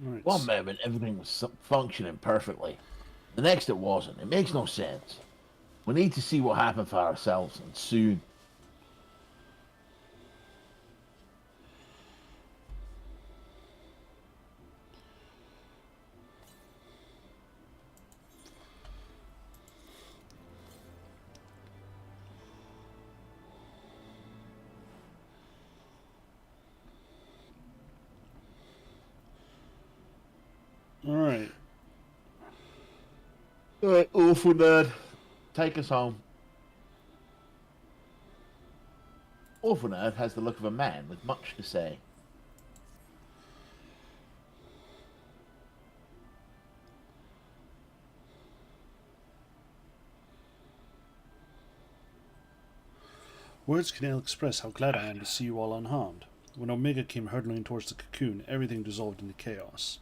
S2: Alright.
S1: One moment, everything was functioning perfectly. The next, it wasn't. It makes no sense. We need to see what happened for ourselves, and soon.
S2: Alright.
S1: Alright, awful nerd. Take us home. Awful nerd has the look of a man with much to say.
S2: Words can ill express how glad I am to see you all unharmed. When Omega came hurtling towards the cocoon, everything dissolved into chaos.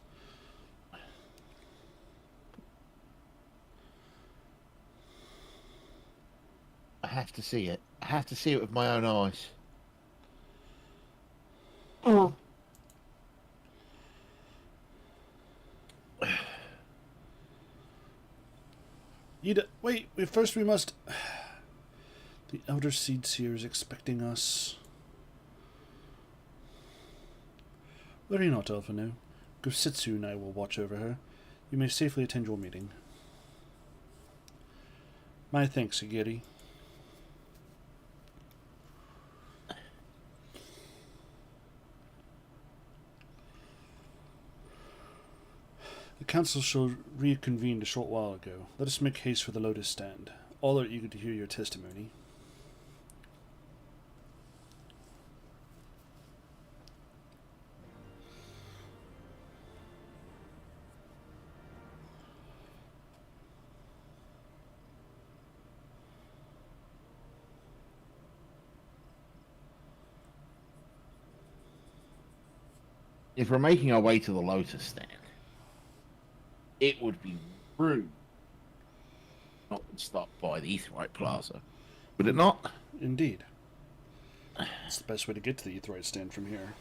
S1: I have to see it. I have to see it with my own eyes. Oh.
S2: Wait, first we must... The Elder Seed Seer is expecting us. Worry not, Elfinu. Gositsu and I will watch over her. You may safely attend your meeting. My thanks, Agiri. council shall reconvened a short while ago. Let us make haste for the Lotus Stand. All are eager to hear your testimony.
S1: If we're making our way to the Lotus Stand, it would be rude not to stop by the Aetheryte Plaza. Would it not?
S2: Indeed. It's the best way to get to the Aetheryte Stand from here.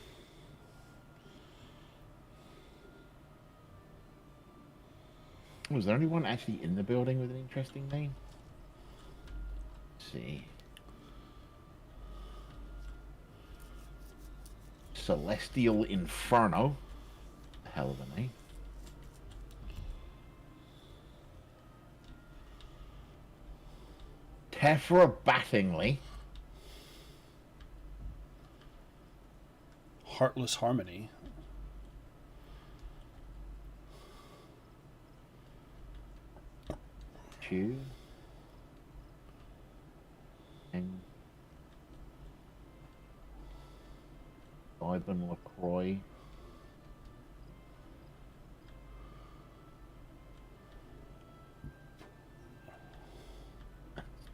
S1: Was there anyone actually in the building with an interesting name? Let's see. Celestial Inferno. Hell of a name. Tephra Battingley.
S2: Heartless Harmony.
S1: Chew. And Ivan LaCroix.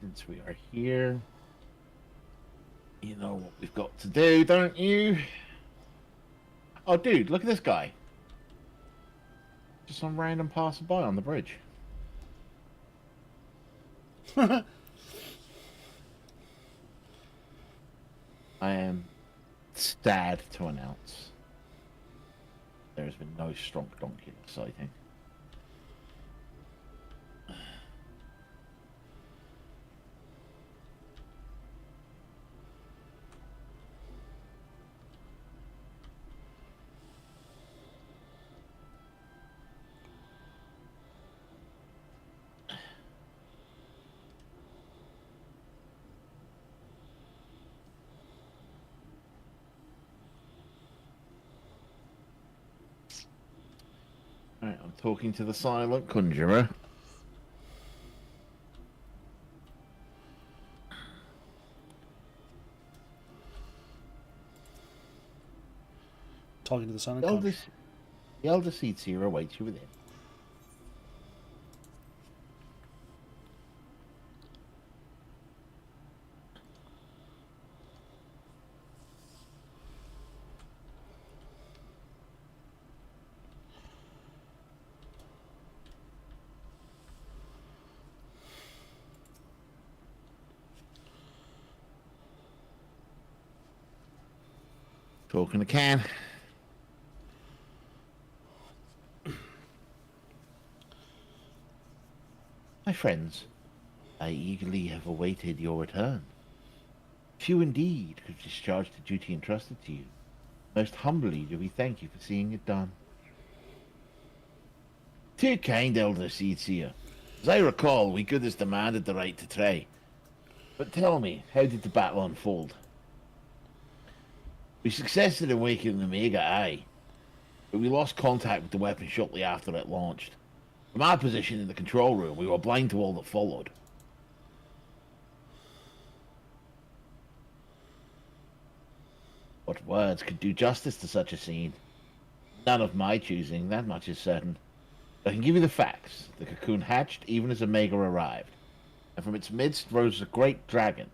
S1: Since we are here, you know what we've got to do, don't you? Oh, dude, look at this guy. Just some random passerby on the bridge. I am sad to announce there has been no strong donkey sighting. Alright, I'm talking to the silent conjurer.
S2: Talking to the silent conjurer.
S1: The elder seed seer awaits you within. Talking to Can. My friends, I eagerly have awaited your return. Few indeed could discharge the duty entrusted to you. Most humbly do we thank you for seeing it done. Too kind, Elder Seedseer. As I recall, we Gooders demanded the right to try. But tell me, how did the battle unfold? We succeeded in waking the Omega Eye, but we lost contact with the weapon shortly after it launched. From our position in the control room, we were blind to all that followed. What words could do justice to such a scene? None of my choosing, that much is certain. But I can give you the facts. The cocoon hatched even as Omega arrived, and from its midst rose a great dragon.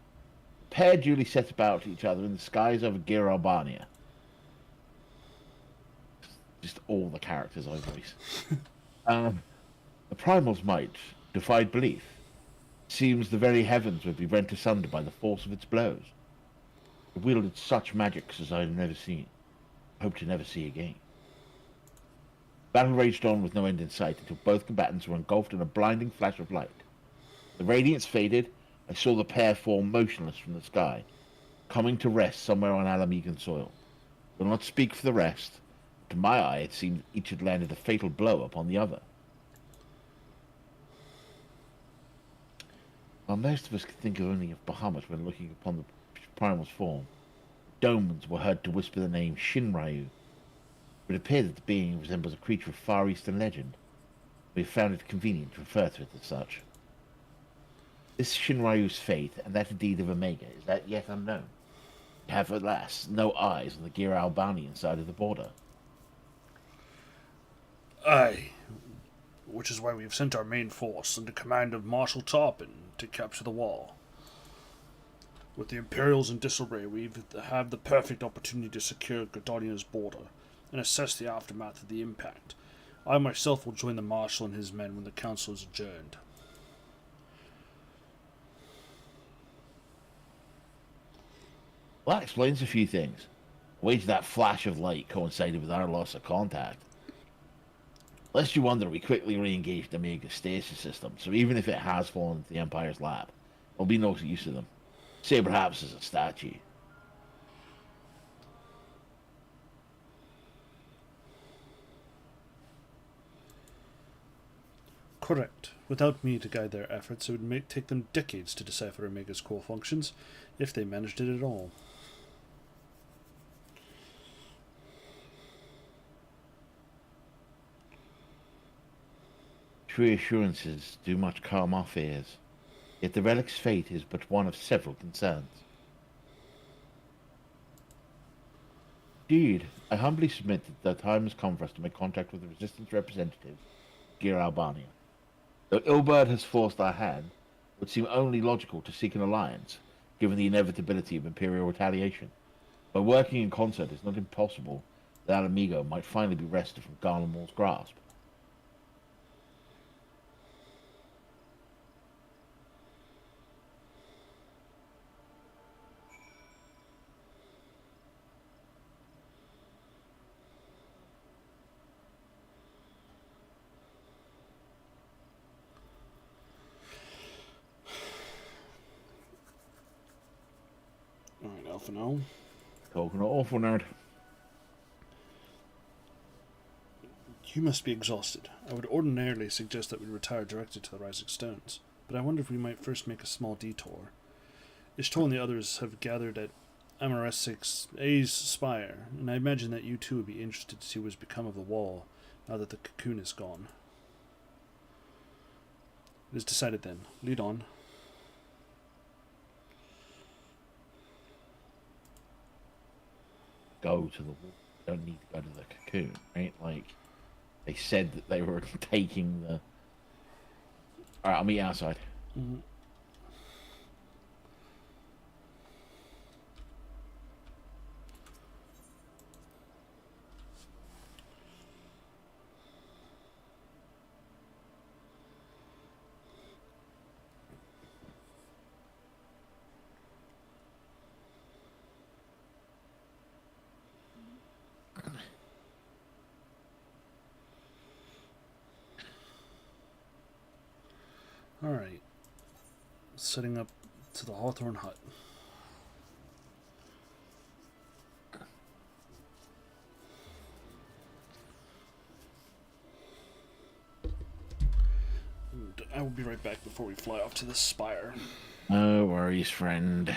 S1: The pair duly set about each other in the skies over Gir Albania. Just all the characters I voice. The primal's might defied belief. Seems the very heavens would be rent asunder by the force of its blows. It wielded such magics as I had never seen. Hope to never see again. Battle raged on with no end in sight until both combatants were engulfed in a blinding flash of light. The radiance faded. I saw the pair fall motionless from the sky, coming to rest somewhere on Alamegan soil. I will not speak for the rest. To my eye, it seemed each had landed a fatal blow upon the other. While most of us could think only of Bahamut when looking upon the primal's form, Domans were heard to whisper the name Shinryu. It appeared that the being resembles a creature of Far Eastern legend, We've found it convenient to refer to it as such. This Shinryu's fate, and that indeed of Omega, is that yet unknown. We have, alas, no eyes on the Gira Albanian side of the border.
S2: Aye, which is why we've sent our main force under command of Marshal Tarpon to capture the wall. With the Imperials in disarray, we have the perfect opportunity to secure Gardania's border and assess the aftermath of the impact. I myself will join the Marshal and his men when the council is adjourned.
S1: Well, that explains a few things. Ways that flash of light coincided with our loss of contact. Lest you wonder, we quickly re-engaged Omega's stasis system, so even if it has fallen into the Empire's lap, there'll be no use of them. Say perhaps as a statue.
S2: Correct. Without me to guide their efforts, it would take them decades to decipher Omega's core functions, if they managed it at all.
S1: Reassurances do much calm our fears, yet the relic's fate is but one of several concerns. Indeed, I humbly submit that the time has come for us to make contact with the Resistance representatives, Gira Albania. Though Ilberd has forced our hand, it would seem only logical to seek an alliance, given the inevitability of Imperial retaliation. By working in concert, it's not impossible that Amigo might finally be wrested from Garlemald's grasp.
S2: Alright, Alpha now.
S1: Talking awful nerd.
S2: You must be exhausted. I would ordinarily suggest that we retire directly to the Rising Stones, but I wonder if we might first make a small detour. Ishtor and the others have gathered at Amarasic's spire, and I imagine that you too would be interested to see what has become of the wall now that the cocoon is gone. It is decided then. Lead on.
S1: Go to the wall. Don't need to go to the cocoon, right? Like, they said that they were taking the... Alright, I'll meet you outside.
S2: Mm-hmm. Alright. Setting up to the Hawthorne Hut. And I will be right back before we fly off to the spire.
S1: No worries, friend.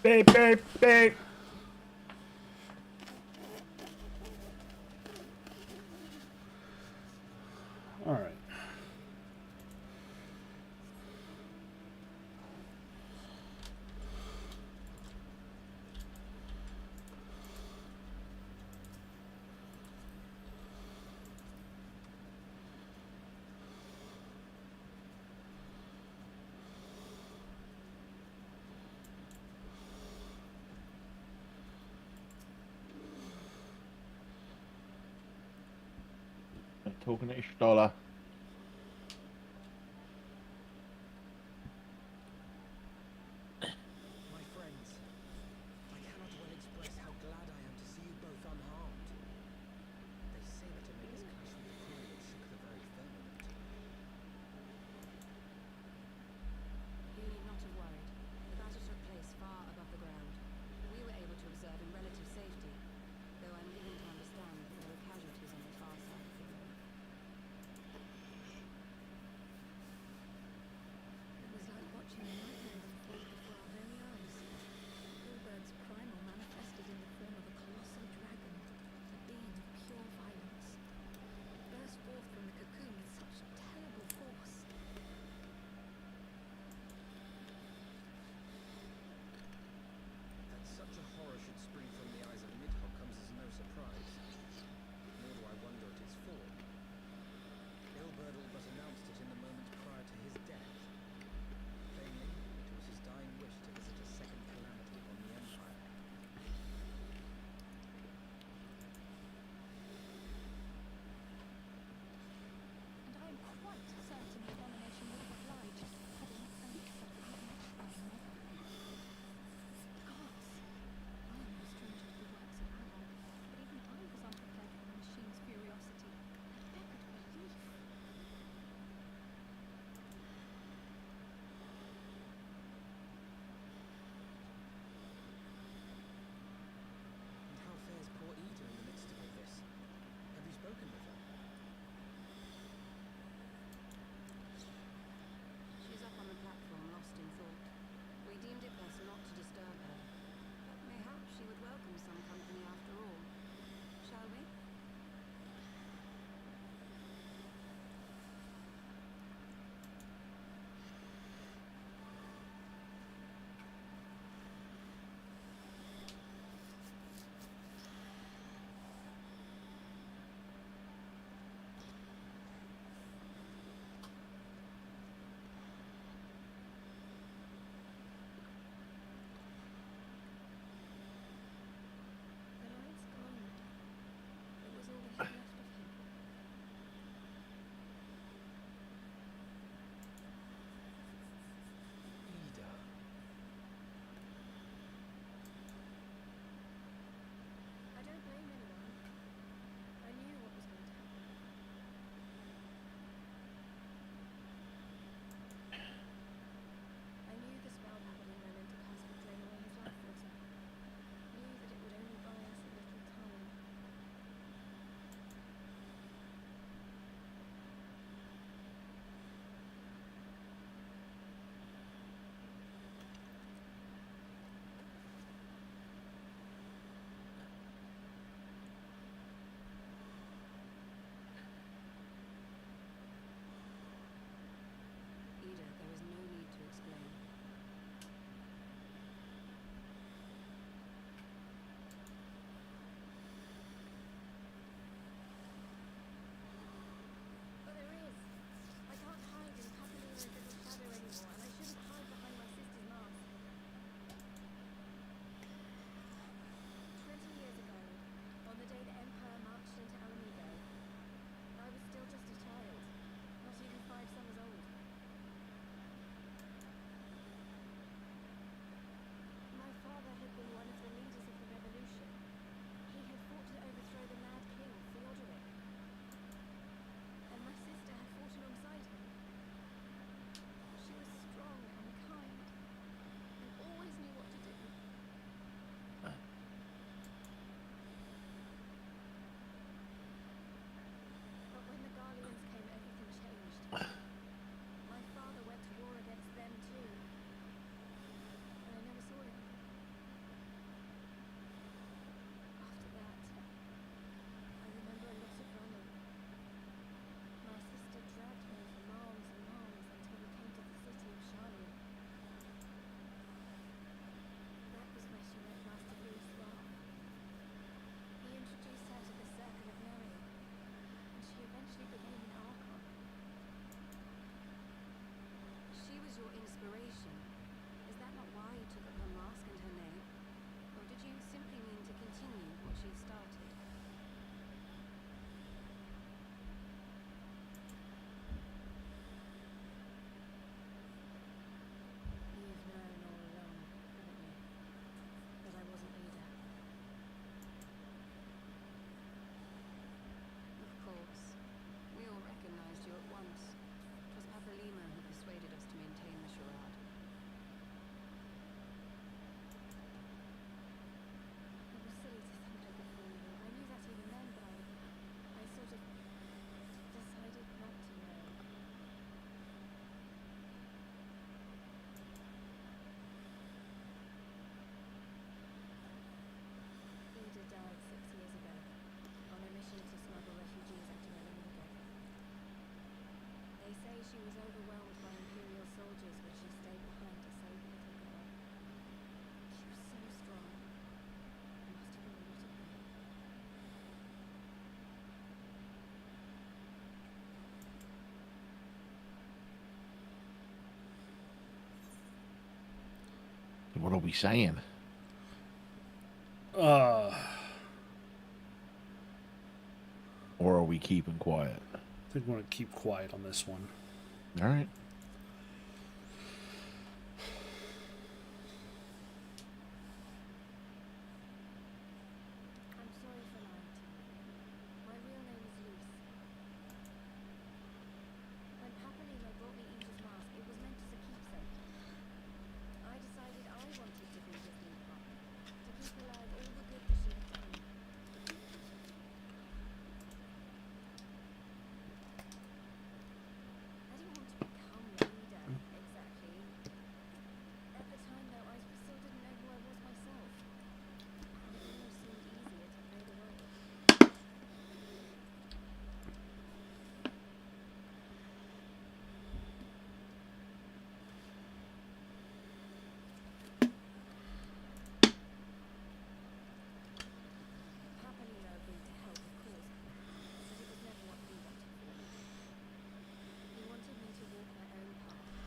S1: Beep, beep, beep.
S2: All right.
S1: Talking to Stoller.
S3: My friends, I cannot well express how glad I am to see you both unharmed. They say that Omega's clash with the Primal shook the very firmament.
S4: You need not have worried. The battle took place far above the ground. We were able to observe in relative safety, though I'm given to understand that there were casualties on the far side of the road.
S1: what are we saying?
S2: I
S1: Or are we keeping quiet?
S2: think we're going to keep quiet on this one.
S1: All right.
S4: I'm sorry for lying to you. My real name is Luce. When Papalino brought me Aegis mask, it was meant as a keepsake. I decided I wanted to be his new partner, to keep alive all the good that she had done. I didn't want to become the leader, exactly. At the time, though, I still didn't know who I was myself. It almost seemed easier to fade away. Papalino agreed to help, of course, but it was never what he wanted for me. He wanted me to walk my own path,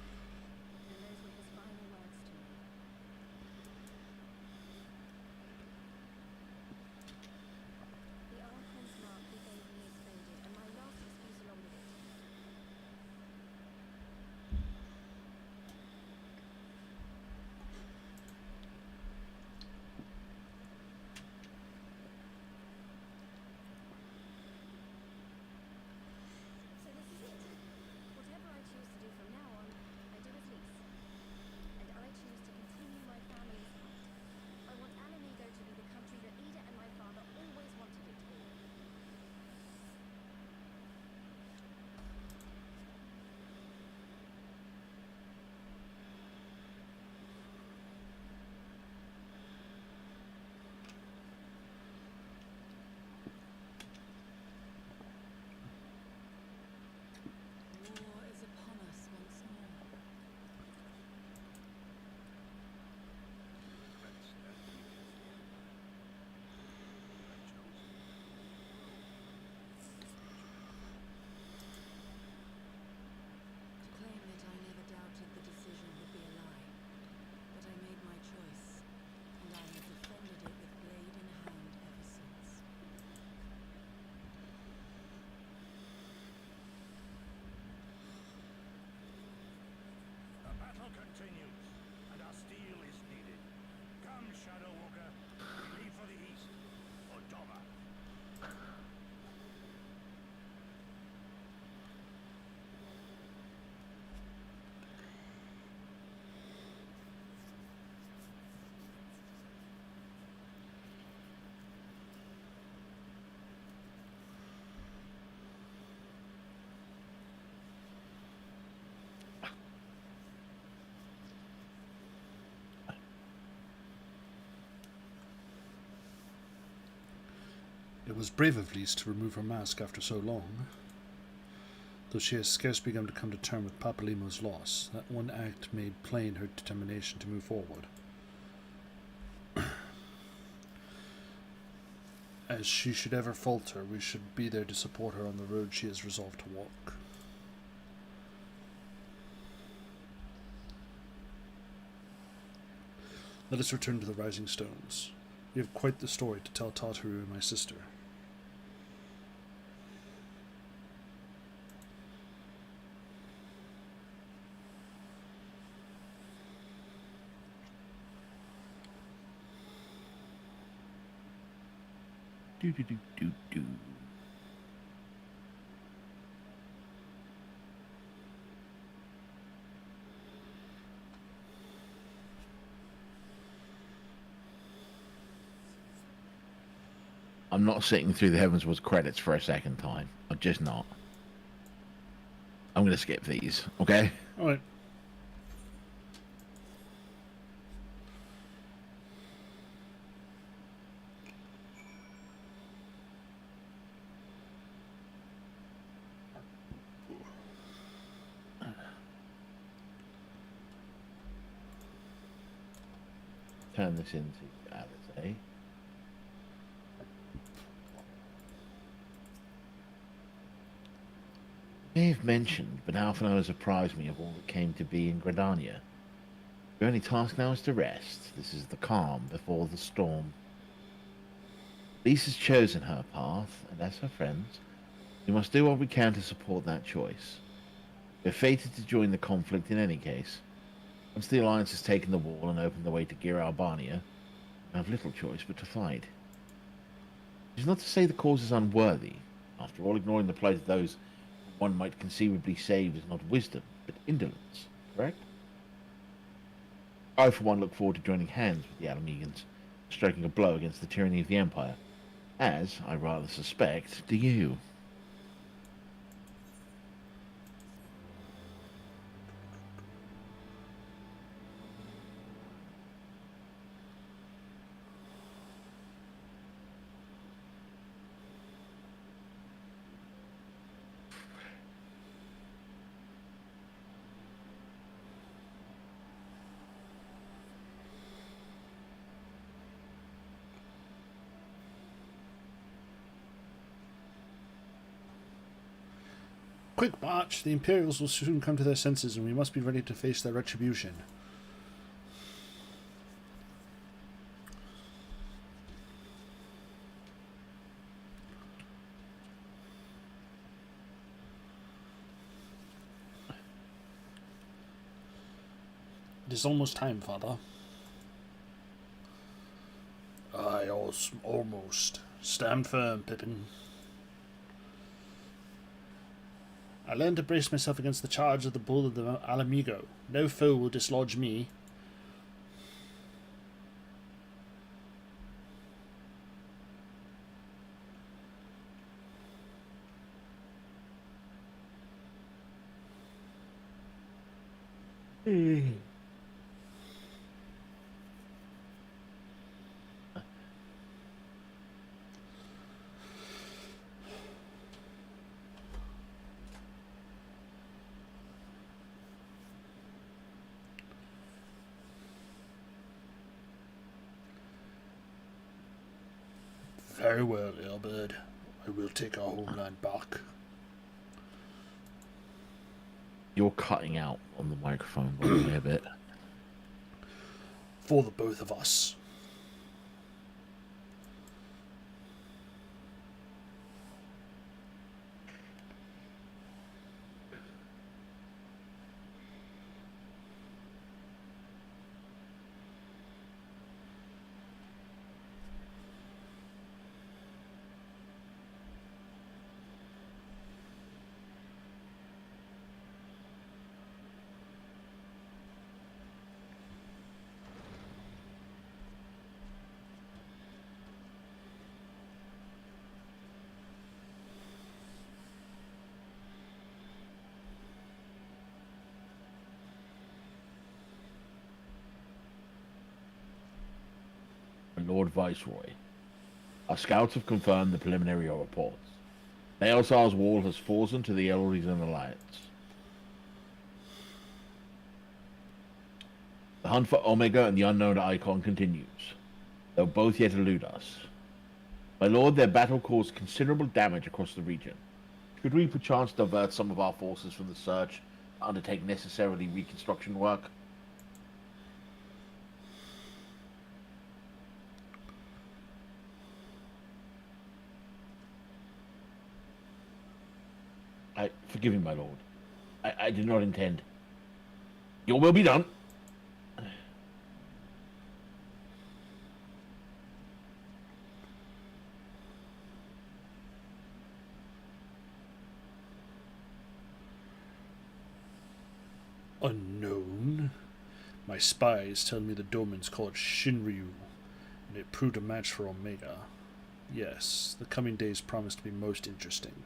S4: and those were his final words to me. The Archon's mark he gave me is faded, and my last excuse along with it. So this is it. Whatever I choose to do from now on, I do as Lise. And I choose to continue my family's fight. I want Alamigo to be the country that Ida and my father always wanted it to be.
S7: War is upon us once more.
S5: Regrets their previous life. Their chosen
S7: To claim that I never doubted the decision would be a lie. But I made my choice, and I have defended it with blade in hand ever since.
S5: The battle continues, and our steel is needed. Come, Shadow Walker. We leave for the east, for Doma.
S2: It was brave of Lise to remove her mask after so long. Though she has scarce begun to come to terms with Papalimo's loss, that one act made plain her determination to move forward. As she should ever falter, we should be there to support her on the road she has resolved to walk. Let us return to the Rising Stones. We have quite the story to tell Tataru and my sister.
S1: Do do do do do. I'm not sitting through the Heavensward credits for a second time. I'm just not. I'm going to skip these, okay?
S2: Alright.
S1: Turn this into Alizé. May have mentioned, but Alphonse apprised me of all that came to be in Gradania. Your only task now is to rest. This is the calm before the storm. Lisa's chosen her path, and as her friends, we must do what we can to support that choice. We're fated to join the conflict in any case. Once the Alliance has taken the wall and opened the way to Gir Albania, we have little choice but to fight. It is not to say the cause is unworthy. After all, ignoring the plight of those one might conceivably save is not wisdom, but indolence, correct? I, for one, look forward to joining hands with the Alamegans, striking a blow against the tyranny of the Empire. As, I rather suspect, do you.
S2: Quick march! The Imperials will soon come to their senses, and we must be ready to face their retribution. It is almost time, Father. Aye, almost. Stand firm, Pippin. I learned to brace myself against the charge of the bull of the Alamigo. No foe will dislodge me. Very well, Airbird. I will take our homeland back.
S1: You're cutting out on the microphone by the way a bit.
S2: For the both of us.
S1: Lord Viceroy. Our scouts have confirmed the preliminary reports. Baelsar's wall has fallen to the Elrisan Alliance. The hunt for Omega and the unknown Icon continues, though both yet elude us. My lord, their battle caused considerable damage across the region. Could we perchance divert some of our forces from the search to undertake necessarily reconstruction work? Forgive me, my lord. I did not intend. Your will be done.
S2: Unknown? My spies tell me the Domans call it Shinryu, and it proved a match for Omega. Yes, the coming days promise to be most interesting.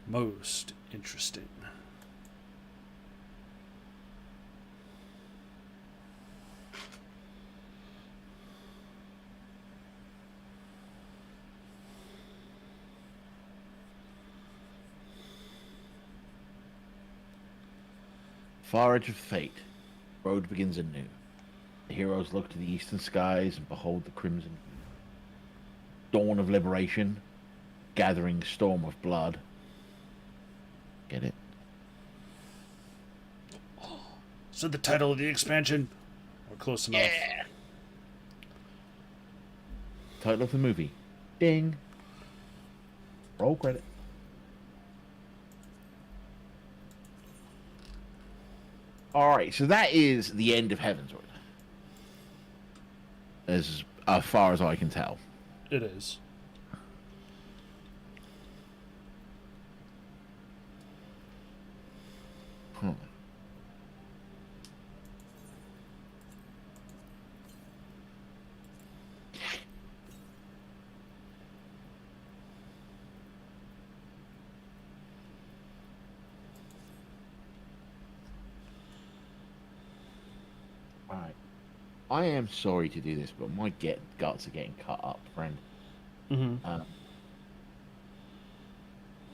S2: Most interesting.
S1: Far edge of fate. Road begins anew. The heroes look to the eastern skies and behold the crimson dawn of liberation, gathering storm of blood. Get it?
S2: So the title of the expansion, close enough.
S1: Yeah. Title of the movie. Ding. Roll credit. Alright, so that is the end of Heavensward. As far as I can tell.
S2: It is.
S1: Hmm. Right. I am sorry to do this, but my guts are getting cut up, friend.
S2: Mm-hmm.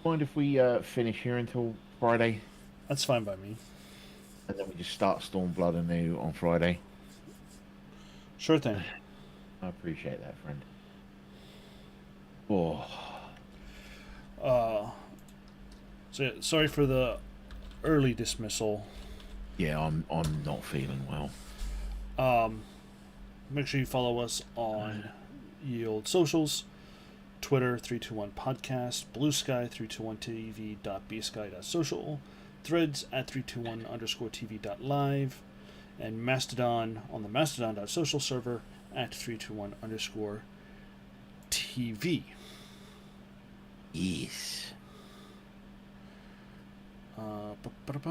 S1: Mind if we finish here until Friday,
S2: That's fine by me.
S1: and then we just start Stormblood anew on Friday?
S2: Sure thing.
S1: I appreciate that, friend. Oh,
S2: So yeah, sorry for the early dismissal.
S1: yeah, I'm not feeling well.
S2: Make sure you follow us on ye old socials. Twitter 321 podcast, Blue Sky 321tv.bsky.social, Threads at 321_tv.live, and Mastodon on the mastodon.social server at 321_tv.
S1: Yes.
S2: Ba-ba-da-ba.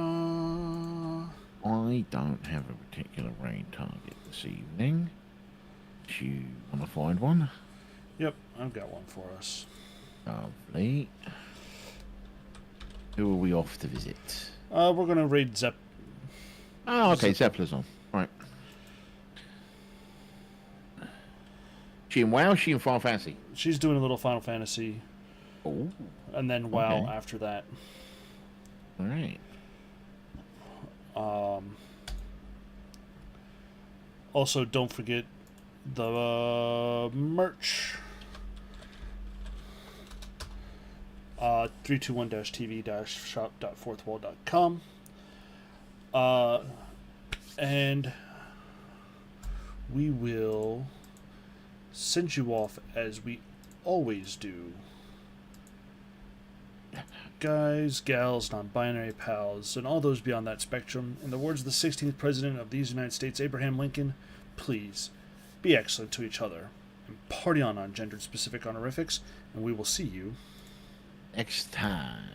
S1: I don't have a particular rain target this evening. Do you want to find one?
S2: Yep, I've got one for us.
S1: Lovely. Who are we off to visit?
S2: We're gonna raid Zep.
S1: Oh, okay, Zeppler's on. Right. She in WoW, she in Final Fantasy?
S2: She's doing a little Final Fantasy,
S1: Oh,
S2: and then WoW
S1: Okay.
S2: after that.
S1: alright.
S2: Also, don't forget the merch. 321-tv-shop.fourthwall.com. And we will send you off as we always do. Guys, gals, non-binary pals, and all those beyond that spectrum, in the words of the 16th President of these United States, Abraham Lincoln, please be excellent to each other and party on gender-specific honorifics, and we will see you
S1: Next time.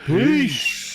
S2: Peace.